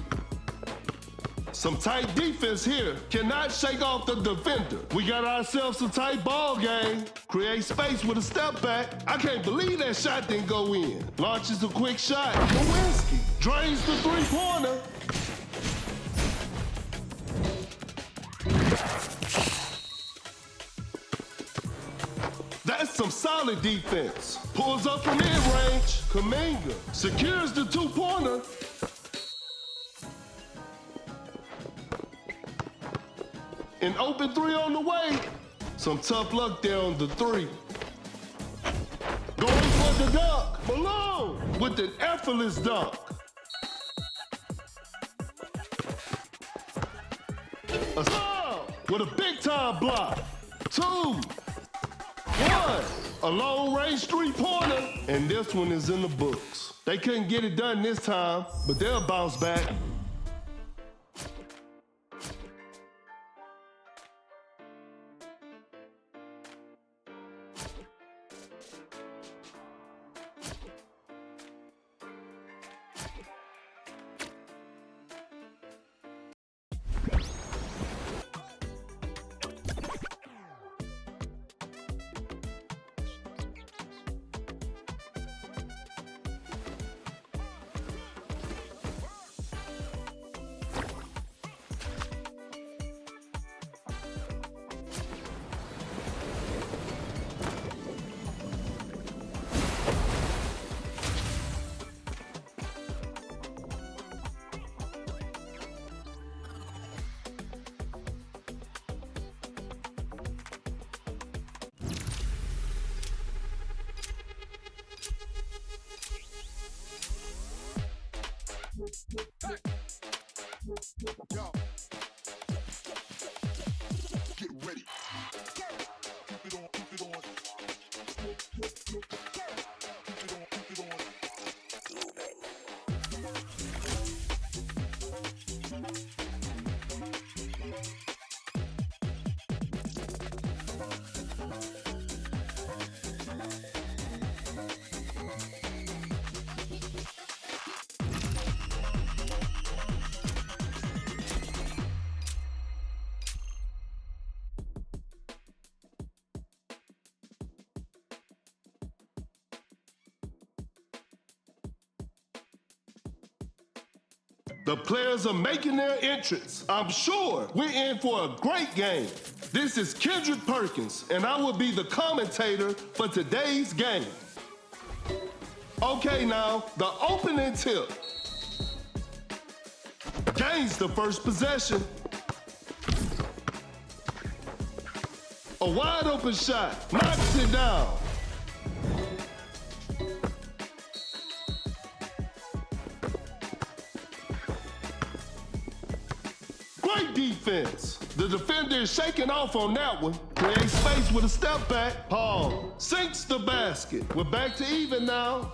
Some tight defense here. Cannot shake off the defender. We got ourselves a tight ball game. Create space with a step back. I can't believe that shot didn't go in. Launches a quick shot. Lewinsky drains the three-pointer. That's some solid defense. Pulls up from mid-range. Kaminga secures the two-pointer. An open three on the way. Some tough luck there on the three. Going for the dunk. Malone with an effortless dunk. A foul with a big-time block. 2, 1. A long-range three-pointer. And this one is in the books. They couldn't get it done this time, but they'll bounce back. Yo. Get ready. Keep it on, keep it on. Keep it on, keep it on. The players are making their entrance. I'm sure we're in for a great game. This is Kendrick Perkins, and I will be the commentator for today's game. Okay, now, the opening tip. Gains the first possession. A wide open shot, knocks it down. Great defense. The defender is shaking off on that one. Creates space with a step back. Paul sinks the basket. We're back to even now.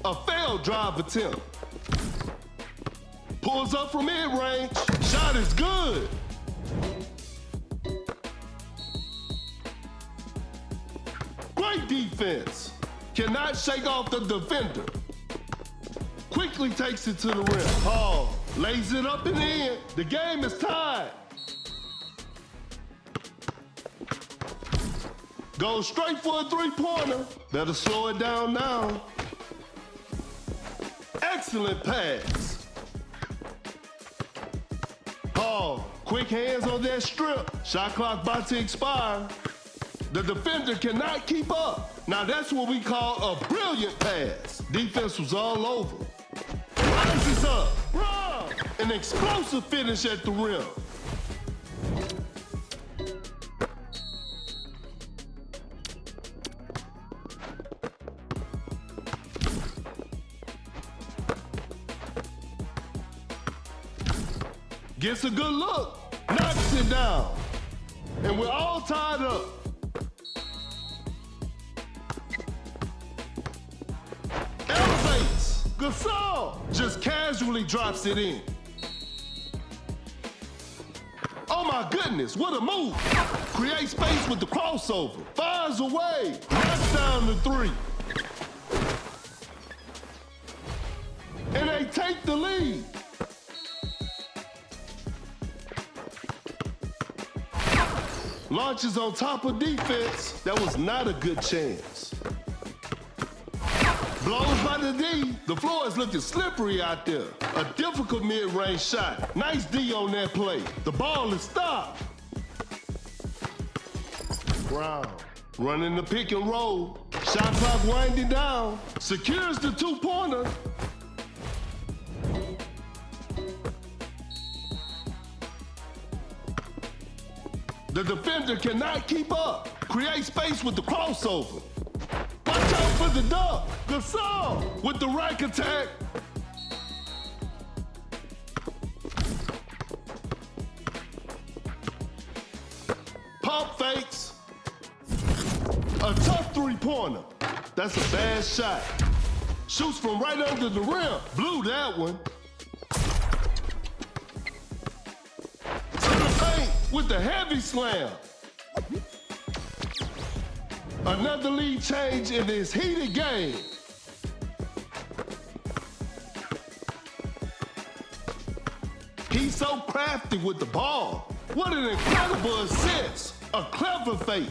A failed drive attempt. Pulls up from mid-range. Shot is good. Great defense. Cannot shake off the defender. Quickly takes it to the rim. Paul lays it up and in. The game is tied. Goes straight for a three-pointer. Better slow it down now. Excellent pass. Paul, quick hands on that strip. Shot clock about to expire. The defender cannot keep up. Now that's what we call a brilliant pass. Defense was all over. Rises up. Run! An explosive finish at the rim. Gets a good look. Knocks it down. And we're all tied up. Elevates. Gasol just casually drops it in. Oh my goodness, what a move. Creates space with the crossover. Fires away. Knocks down the three. And they take the lead. Launches on top of defense. That was not a good chance. Blows by the D. The floor is looking slippery out there. A difficult mid-range shot. Nice D on that play. The ball is stopped. Brown running the pick and roll. Shot clock winding down. Secures the two-pointer. The defender cannot keep up. Create space with the crossover. Watch out for the dunk. Gasol with the rack attack. Pump fakes. A tough three-pointer. That's a bad shot. Shoots from right under the rim. Blew that one. With the heavy slam. Another lead change in this heated game. He's so crafty with the ball. What an incredible assist. A clever fake.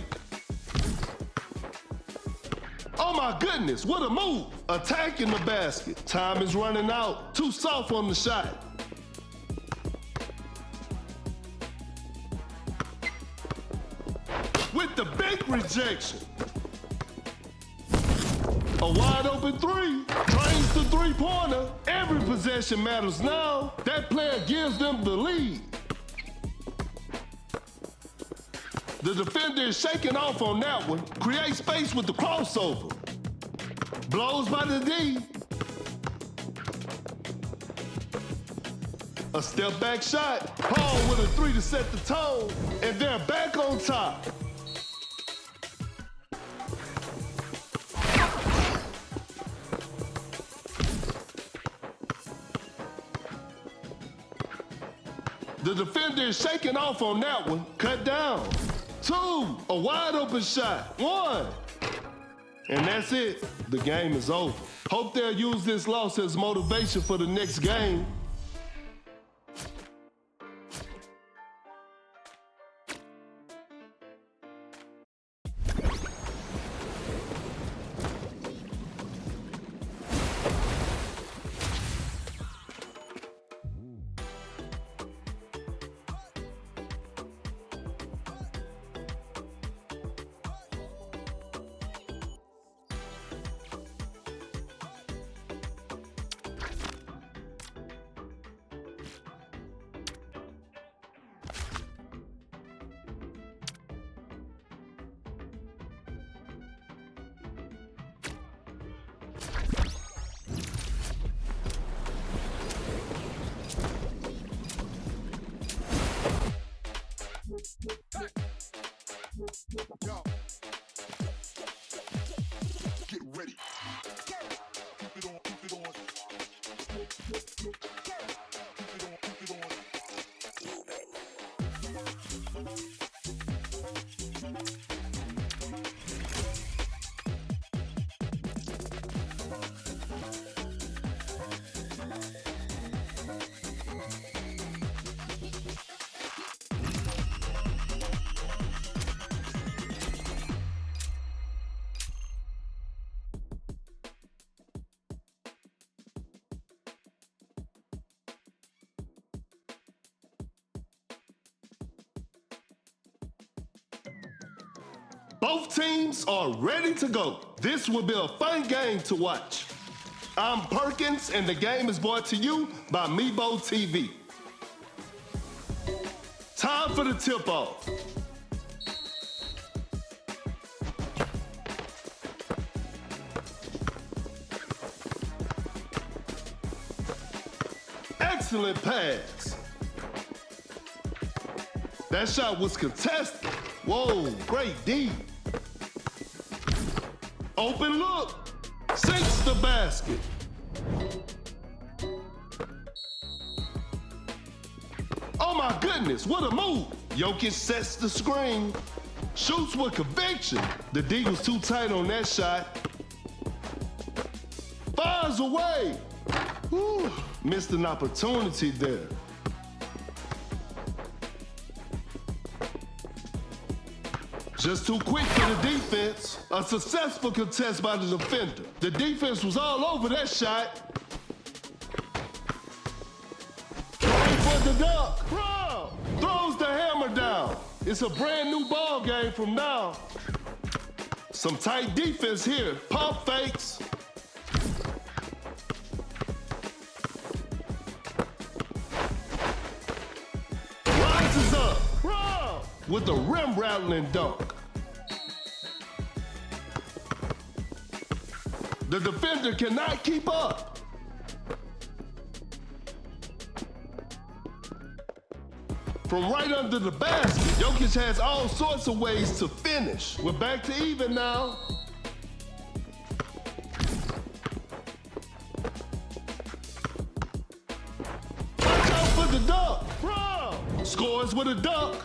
Oh my goodness, what a move. Attacking the basket. Time is running out. Too soft on the shot. With the big rejection. A wide open three. Drains the three-pointer. Every possession matters now. That player gives them the lead. The defender is shaking off on that one. Creates space with the crossover. Blows by the D. A step back shot. Paul with a three to set the tone. And they're back on top. The defender is shaking off on that one. Cut down. Two. A wide open shot. One. And that's it. The game is over. Hope they'll use this loss as motivation for the next game. Both teams are ready to go. This will be a fun game to watch. I'm Perkins, and the game is brought to you by Meebo TV. Time for the tip-off. Excellent pass. That shot was contested. Whoa, great D. Open look. Sinks the basket. Oh my goodness, what a move. Jokic sets the screen. Shoots with conviction. The D was too tight on that shot. Fires away. Whew, missed an opportunity there. Just too quick for the defense. A successful contest by the defender. The defense was all over that shot. Going for the dunk. Bro, throws the hammer down. It's a brand new ball game from now. Some tight defense here. Pump fakes. Rises up. Bro, with a rim rattling dunk. The defender cannot keep up. From right under the basket, Jokic has all sorts of ways to finish. We're back to even now. Watch out for the dunk. Bro, scores with a dunk.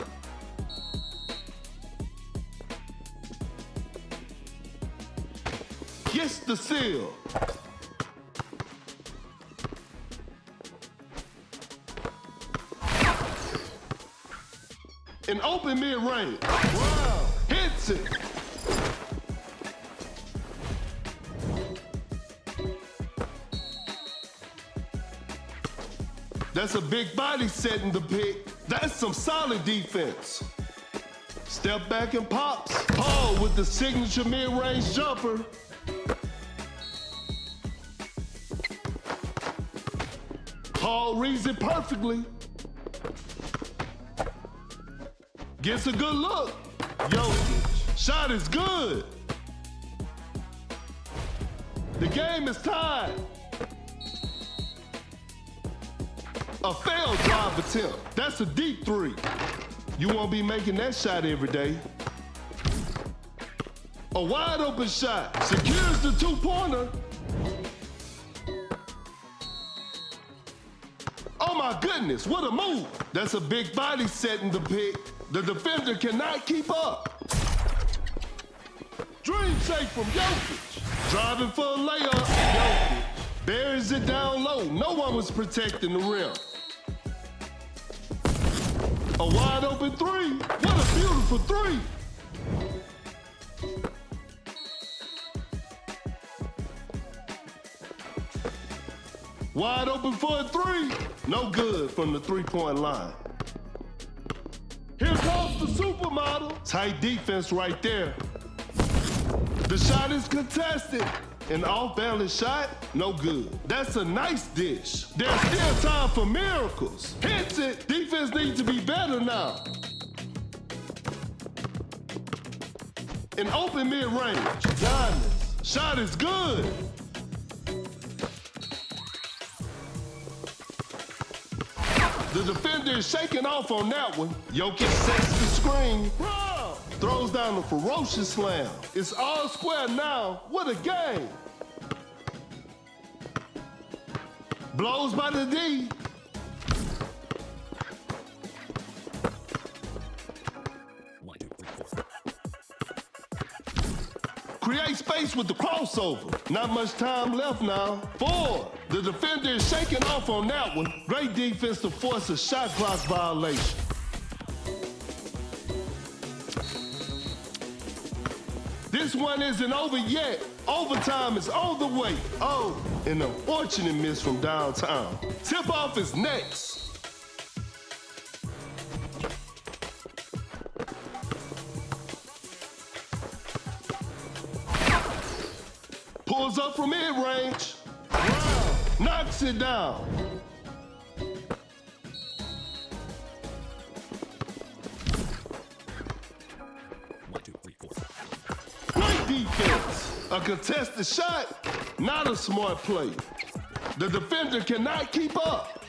Gets the seal. An open mid-range. Wow. Hits it. That's a big body setting the pick. That's some solid defense. Step back and pops. Paul with the signature mid-range jumper. Paul reads it perfectly. Gets a good look. Jokic. Shot is good. The game is tied. A failed drive attempt. That's a deep three. You won't be making that shot every day. A wide open shot. Secures the two-pointer. Oh my goodness, what a move. That's a big body setting the pick. The defender cannot keep up. Dream shake from Jokic. Driving for a layup. Jokic buries it down low. No one was protecting the rim. A wide open three. What a beautiful three. Wide open for a three. No good from the three-point line. Here comes the supermodel. Tight defense right there. The shot is contested. An off-balance shot, no good. That's a nice dish. There's still time for miracles. Hits it. Defense needs to be better now. An open mid-range. Giannis. Shot is good. The defender is shaking off on that one. Jokic sets the screen. Bro, throws down a ferocious slam. It's all square now. What a game. Blows by the D. One, two, three, four. Create space with the crossover. Not much time left now. 4. The defender is shaking off on that one. Great defense to force a shot clock violation. This one isn't over yet. Overtime is on the way. Oh, an unfortunate miss from downtown. Tip-off is next. Pulls up from mid-range. Brown knocks it down. One, two, three, four. Great defense. A contested shot, not a smart play. The defender cannot keep up.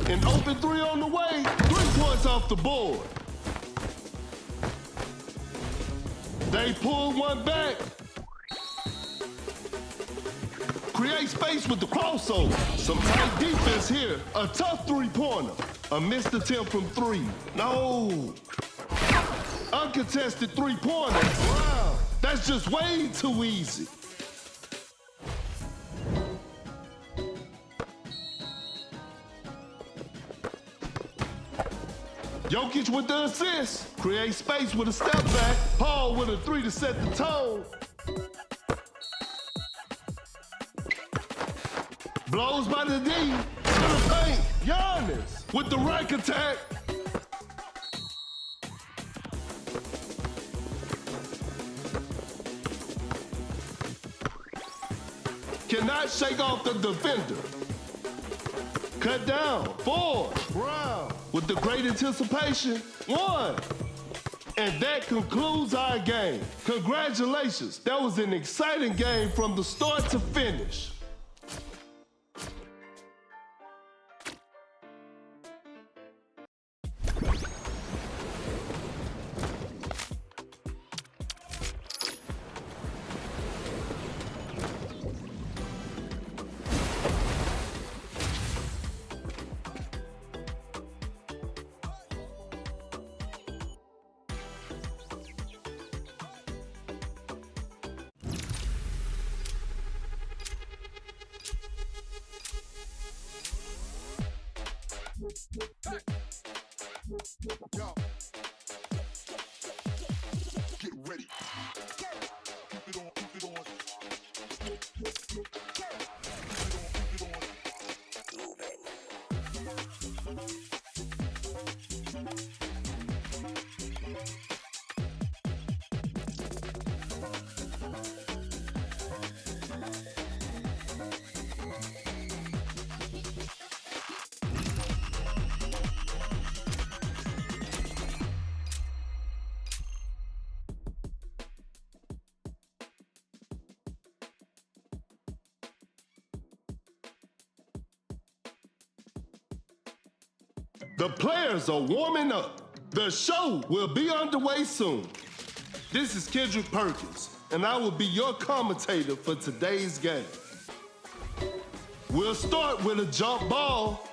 An open three on the way, 3 points off the board. They pull one back. Create space with the crossover. Some tight defense here. A tough three-pointer. A missed attempt from 3. No. Uncontested three-pointer. Wow. That's just way too easy. Jokic with the assist. Create space with a step back. Paul with a 3 to set the tone. Blows by the D. To the paint. Giannis with the rack attack. Cannot shake off the defender. Cut down. 4. Brown with the great anticipation. 1. And that concludes our game. Congratulations. That was an exciting game from the start to finish. Yo. Get ready. Keep it on, keep it on. Keep it on, keep it on. The players are warming up. The show will be underway soon. This is Kendrick Perkins, and I will be your commentator for today's game. We'll start with a jump ball.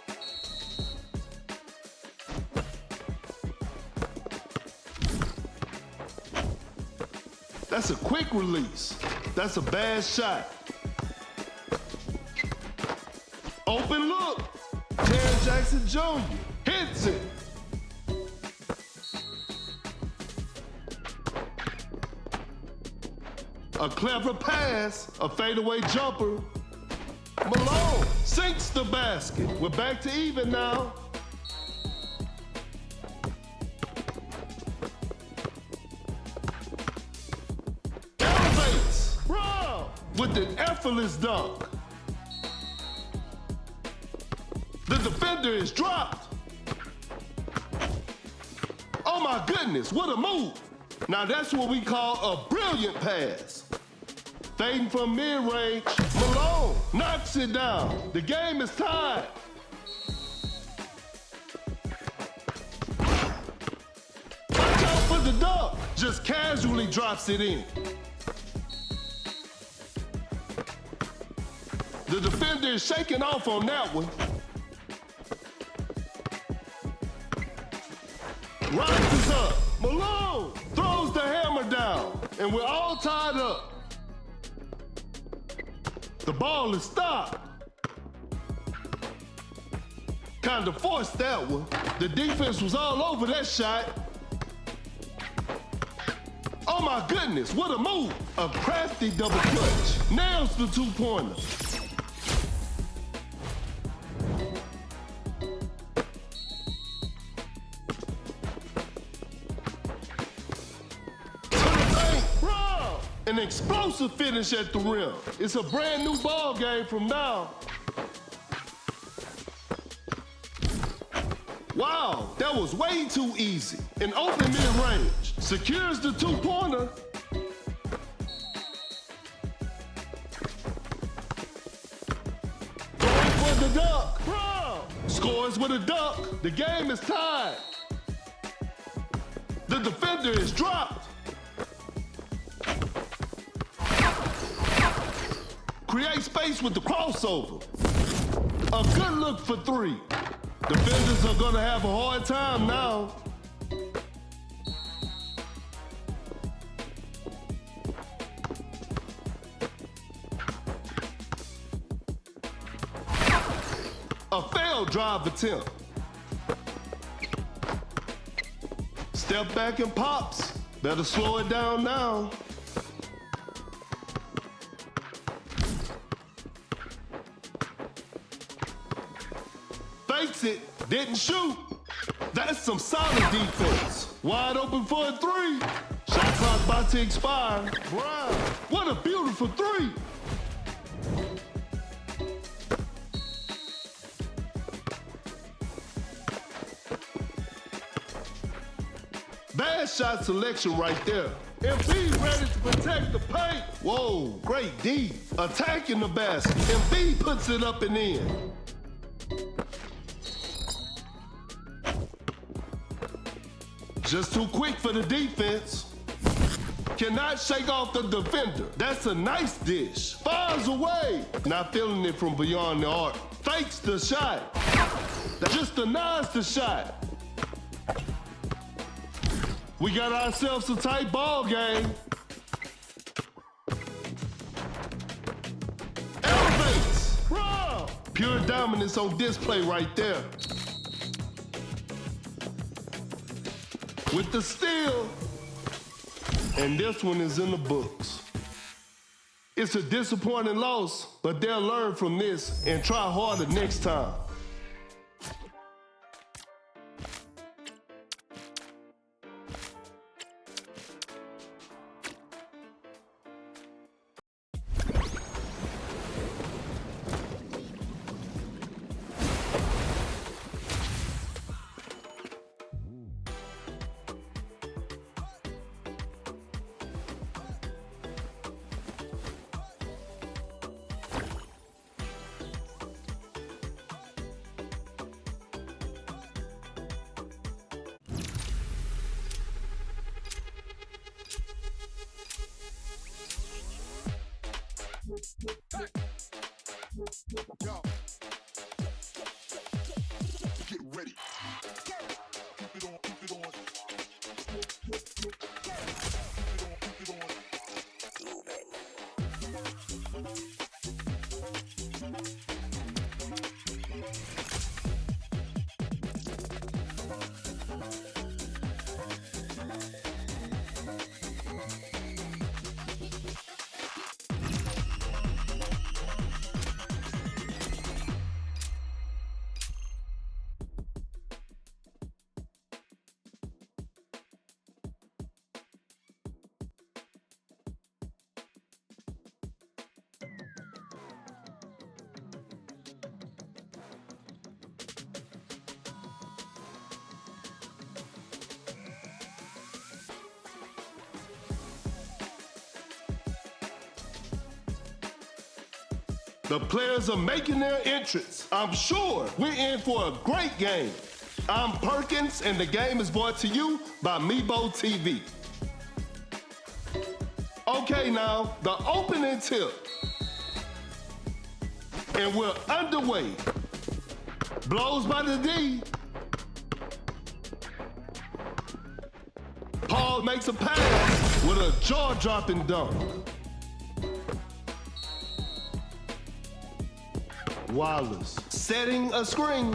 That's a quick release. That's a bad shot. Open look. Terrence Jackson Jr. hits it. A clever pass, a fadeaway jumper. Malone sinks the basket. We're back to even now. Elevates. Brown with an effortless dunk. The defender is dropped. Oh my goodness, what a move. Now that's what we call a brilliant pass. Fading from mid-range, Malone knocks it down. The game is tied. Watch out for the dunk. Just casually drops it in. The defender is shaking off on that one. Rises up. Malone throws the hammer down, and we're all tied up. The ball is stopped. Kind of forced that one. The defense was all over that shot. Oh my goodness, what a move. A crafty double clutch. Nails the two-pointer. An explosive finish at the rim. It's a brand new ball game from now. Wow, that was way too easy. An open mid-range. Secures the two-pointer. Going for the dunk. Bro. Scores with a dunk. The game is tied. The defender is dropped. Create space with the crossover. A good look for three. Defenders are gonna have a hard time now. A failed drive attempt. Step back and pops. Better slow it down now. Fakes it, didn't shoot. That's some solid defense. Wide open for a three. Shot clock about to expire. Brown, what a beautiful three. Bad shot selection right there. Embiid ready to protect the paint. Whoa, great D. Attacking the basket. Embiid puts it up and in. Just too quick for the defense. Cannot shake off the defender. That's a nice dish. Fires away. Not feeling it from beyond the arc. Fakes the shot. Just denies the shot. We got ourselves a tight ball game. Elevates. Bro. Pure dominance on display right there. With the steal. And this one is in the books. It's a disappointing loss, but they'll learn from this and try harder next time. Yo. Get ready. Keep it on, keep it on. Keep it on, keep it on. The players are making their entrance. I'm sure we're in for a great game. I'm Perkins, and the game is brought to you by Mebo TV. Okay, now, the opening tip. And we're underway. Blows by the D. Paul makes a pass with a jaw-dropping dunk. Wallace setting a screen.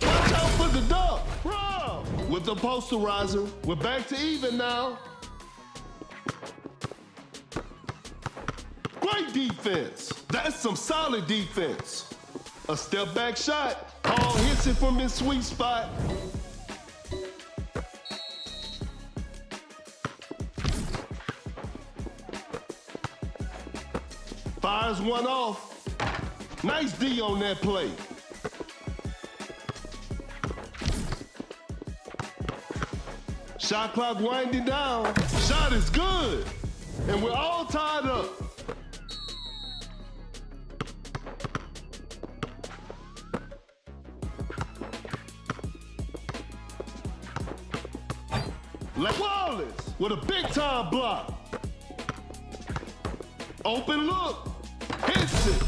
Watch out for the dunk. Bro. With the posterizer, we're back to even now. Great defense. That's some solid defense. A step back shot. Paul hits it from his sweet spot. Fires one off. Nice D on that play. Shot clock winding down. Shot is good. And we're all tied up. Wallace with a big time block. Open look. Hits it.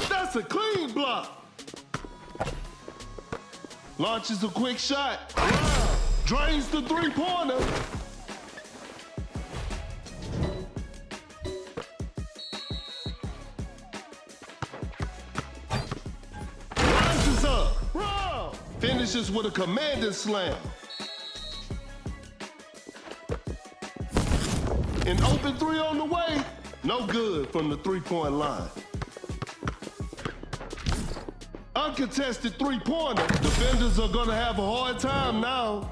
That's a clean block. Launches a quick shot. Drains the three-pointer. Rises up. Finishes with a commanding slam. An open three on the way. No good from the three-point line. Uncontested three-pointer. Defenders are gonna have a hard time now.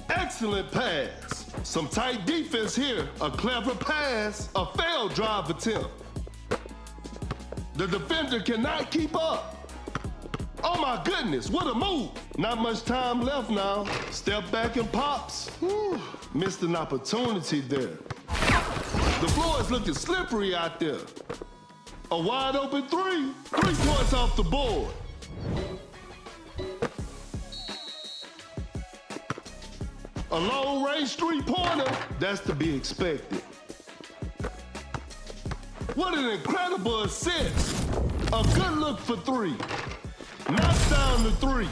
Excellent pass. Some tight defense here. A clever pass. A failed drive attempt. The defender cannot keep up. Oh my goodness, what a move. Not much time left now. Step back and pops. Whew. Missed an opportunity there. The floor is looking slippery out there. A wide open three. 3 points off the board. A long-range three-pointer. That's to be expected. What an incredible assist. A good look for three. Knocks down the three.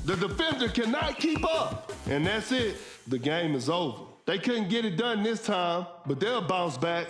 The defender cannot keep up. And that's it. The game is over. They couldn't get it done this time, but they'll bounce back.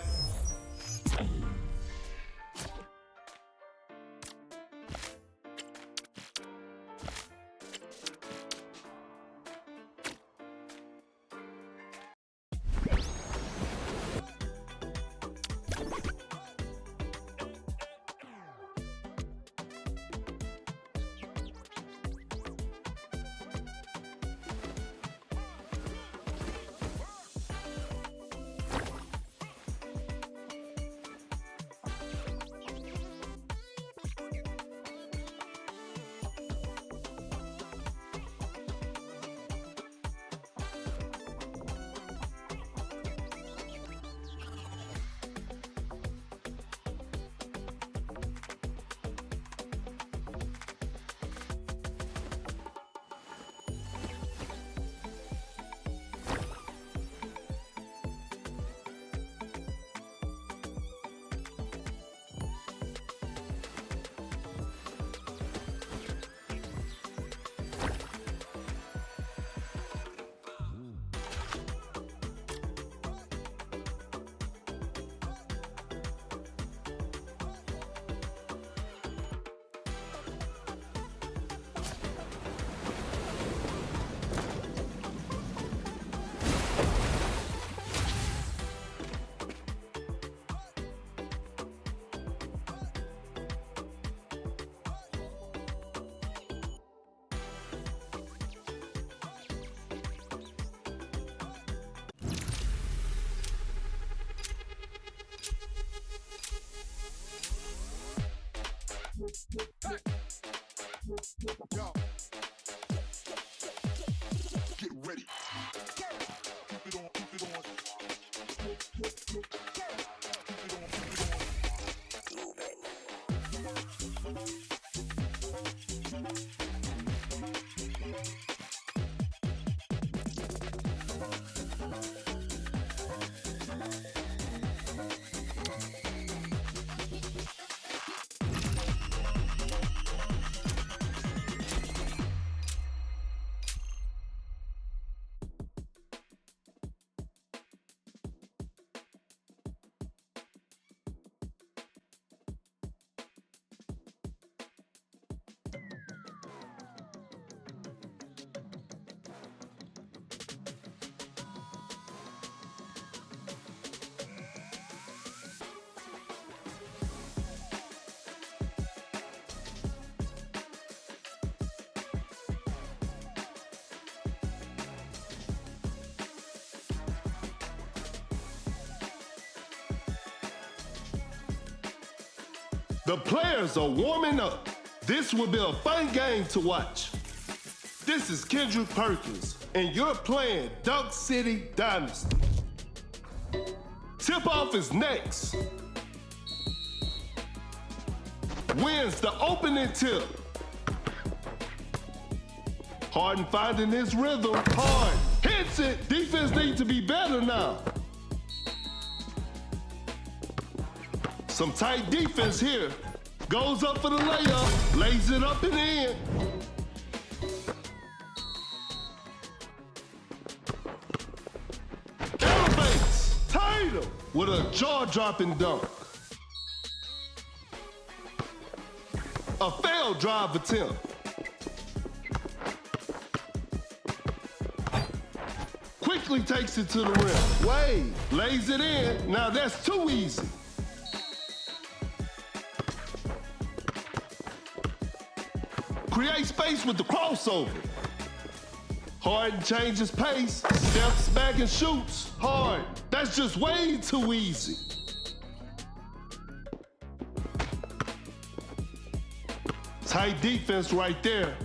The players are warming up. This will be a fun game to watch. This is Kendrick Perkins, and you're playing Dunk City Dynasty. Tip-off is next. Wins the opening tip. Harden finding his rhythm. Harden hits it. Defense needs to be better now. Some tight defense here. Goes up for the layup. Lays it up and in. Elevates. Tatum with a jaw-dropping dunk. A failed drive attempt. Quickly takes it to the rim. Wade lays it in. Now that's too easy. Create space with the crossover. Harden changes pace, steps back and shoots. Harden, that's just way too easy. Tight defense right there.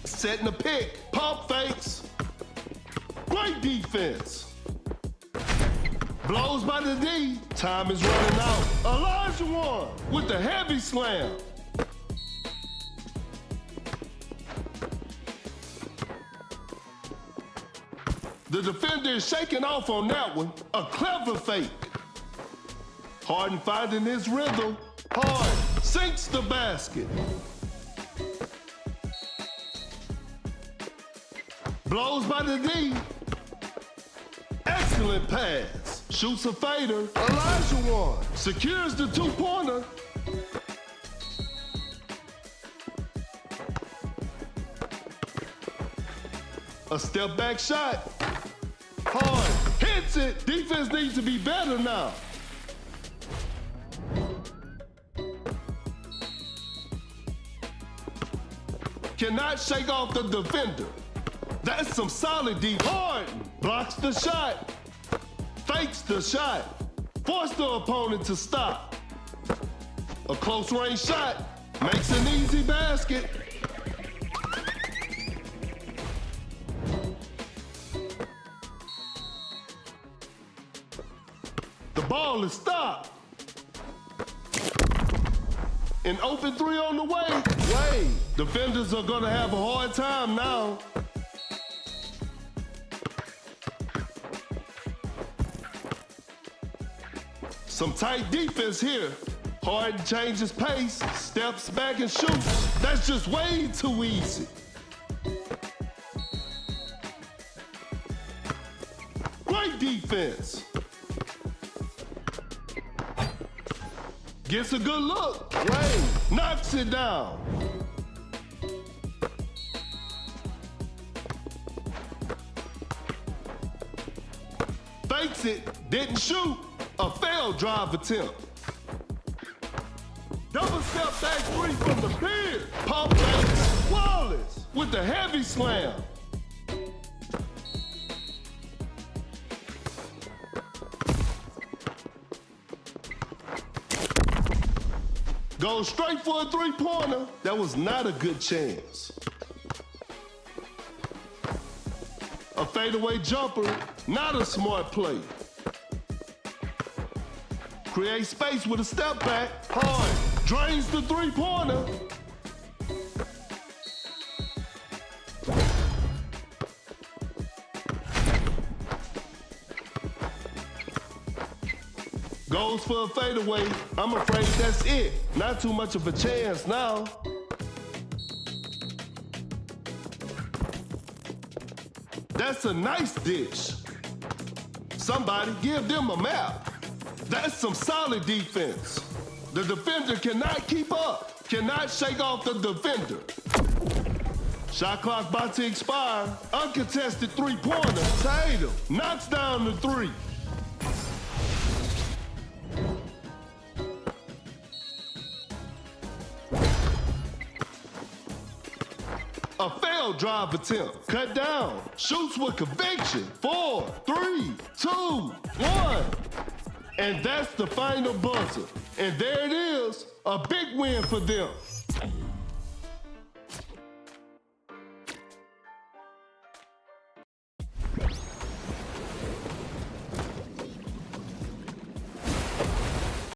Setting the pick, pump fakes. Great defense. Blows by the D. Time is running out. Elijah with the heavy slam. The defender is shaking off on that one. A clever fake. Harden finding his rhythm. Harden sinks the basket. Blows by the D. Excellent pass. Shoots a fader. Elijah secures the two-pointer. A step back shot. Harden hits it. Defense needs to be better now. Cannot shake off the defender. That's some solid deep. Harden blocks the shot. Fakes the shot. Force the opponent to stop. A close range shot. Makes an easy basket. The ball is stopped. An open three on the way. Wade. Defenders are gonna have a hard time now. Some tight defense here. Harden changes pace, steps back and shoots. That's just way too easy. Great defense. Gets a good look. Wade knocks it down. Fakes it, didn't shoot. A failed drive attempt. Double step back three from the pier. Pump fakes. Wallace with the heavy slam. Goes straight for a three-pointer. That was not a good chance. A fadeaway jumper, not a smart play. Create space with a step back. Harden drains the three-pointer. Goes for a fadeaway. I'm afraid that's it. Not too much of a chance now. That's a nice dish. Somebody give them a map. That's some solid defense. The defender cannot keep up. Cannot shake off the defender. Shot clock about to expire. Uncontested three-pointer. Tatum knocks down the three. A failed drive attempt. Cut down. Shoots with conviction. 4, 3, 2, 1. And that's the final buzzer. And there it is, a big win for them.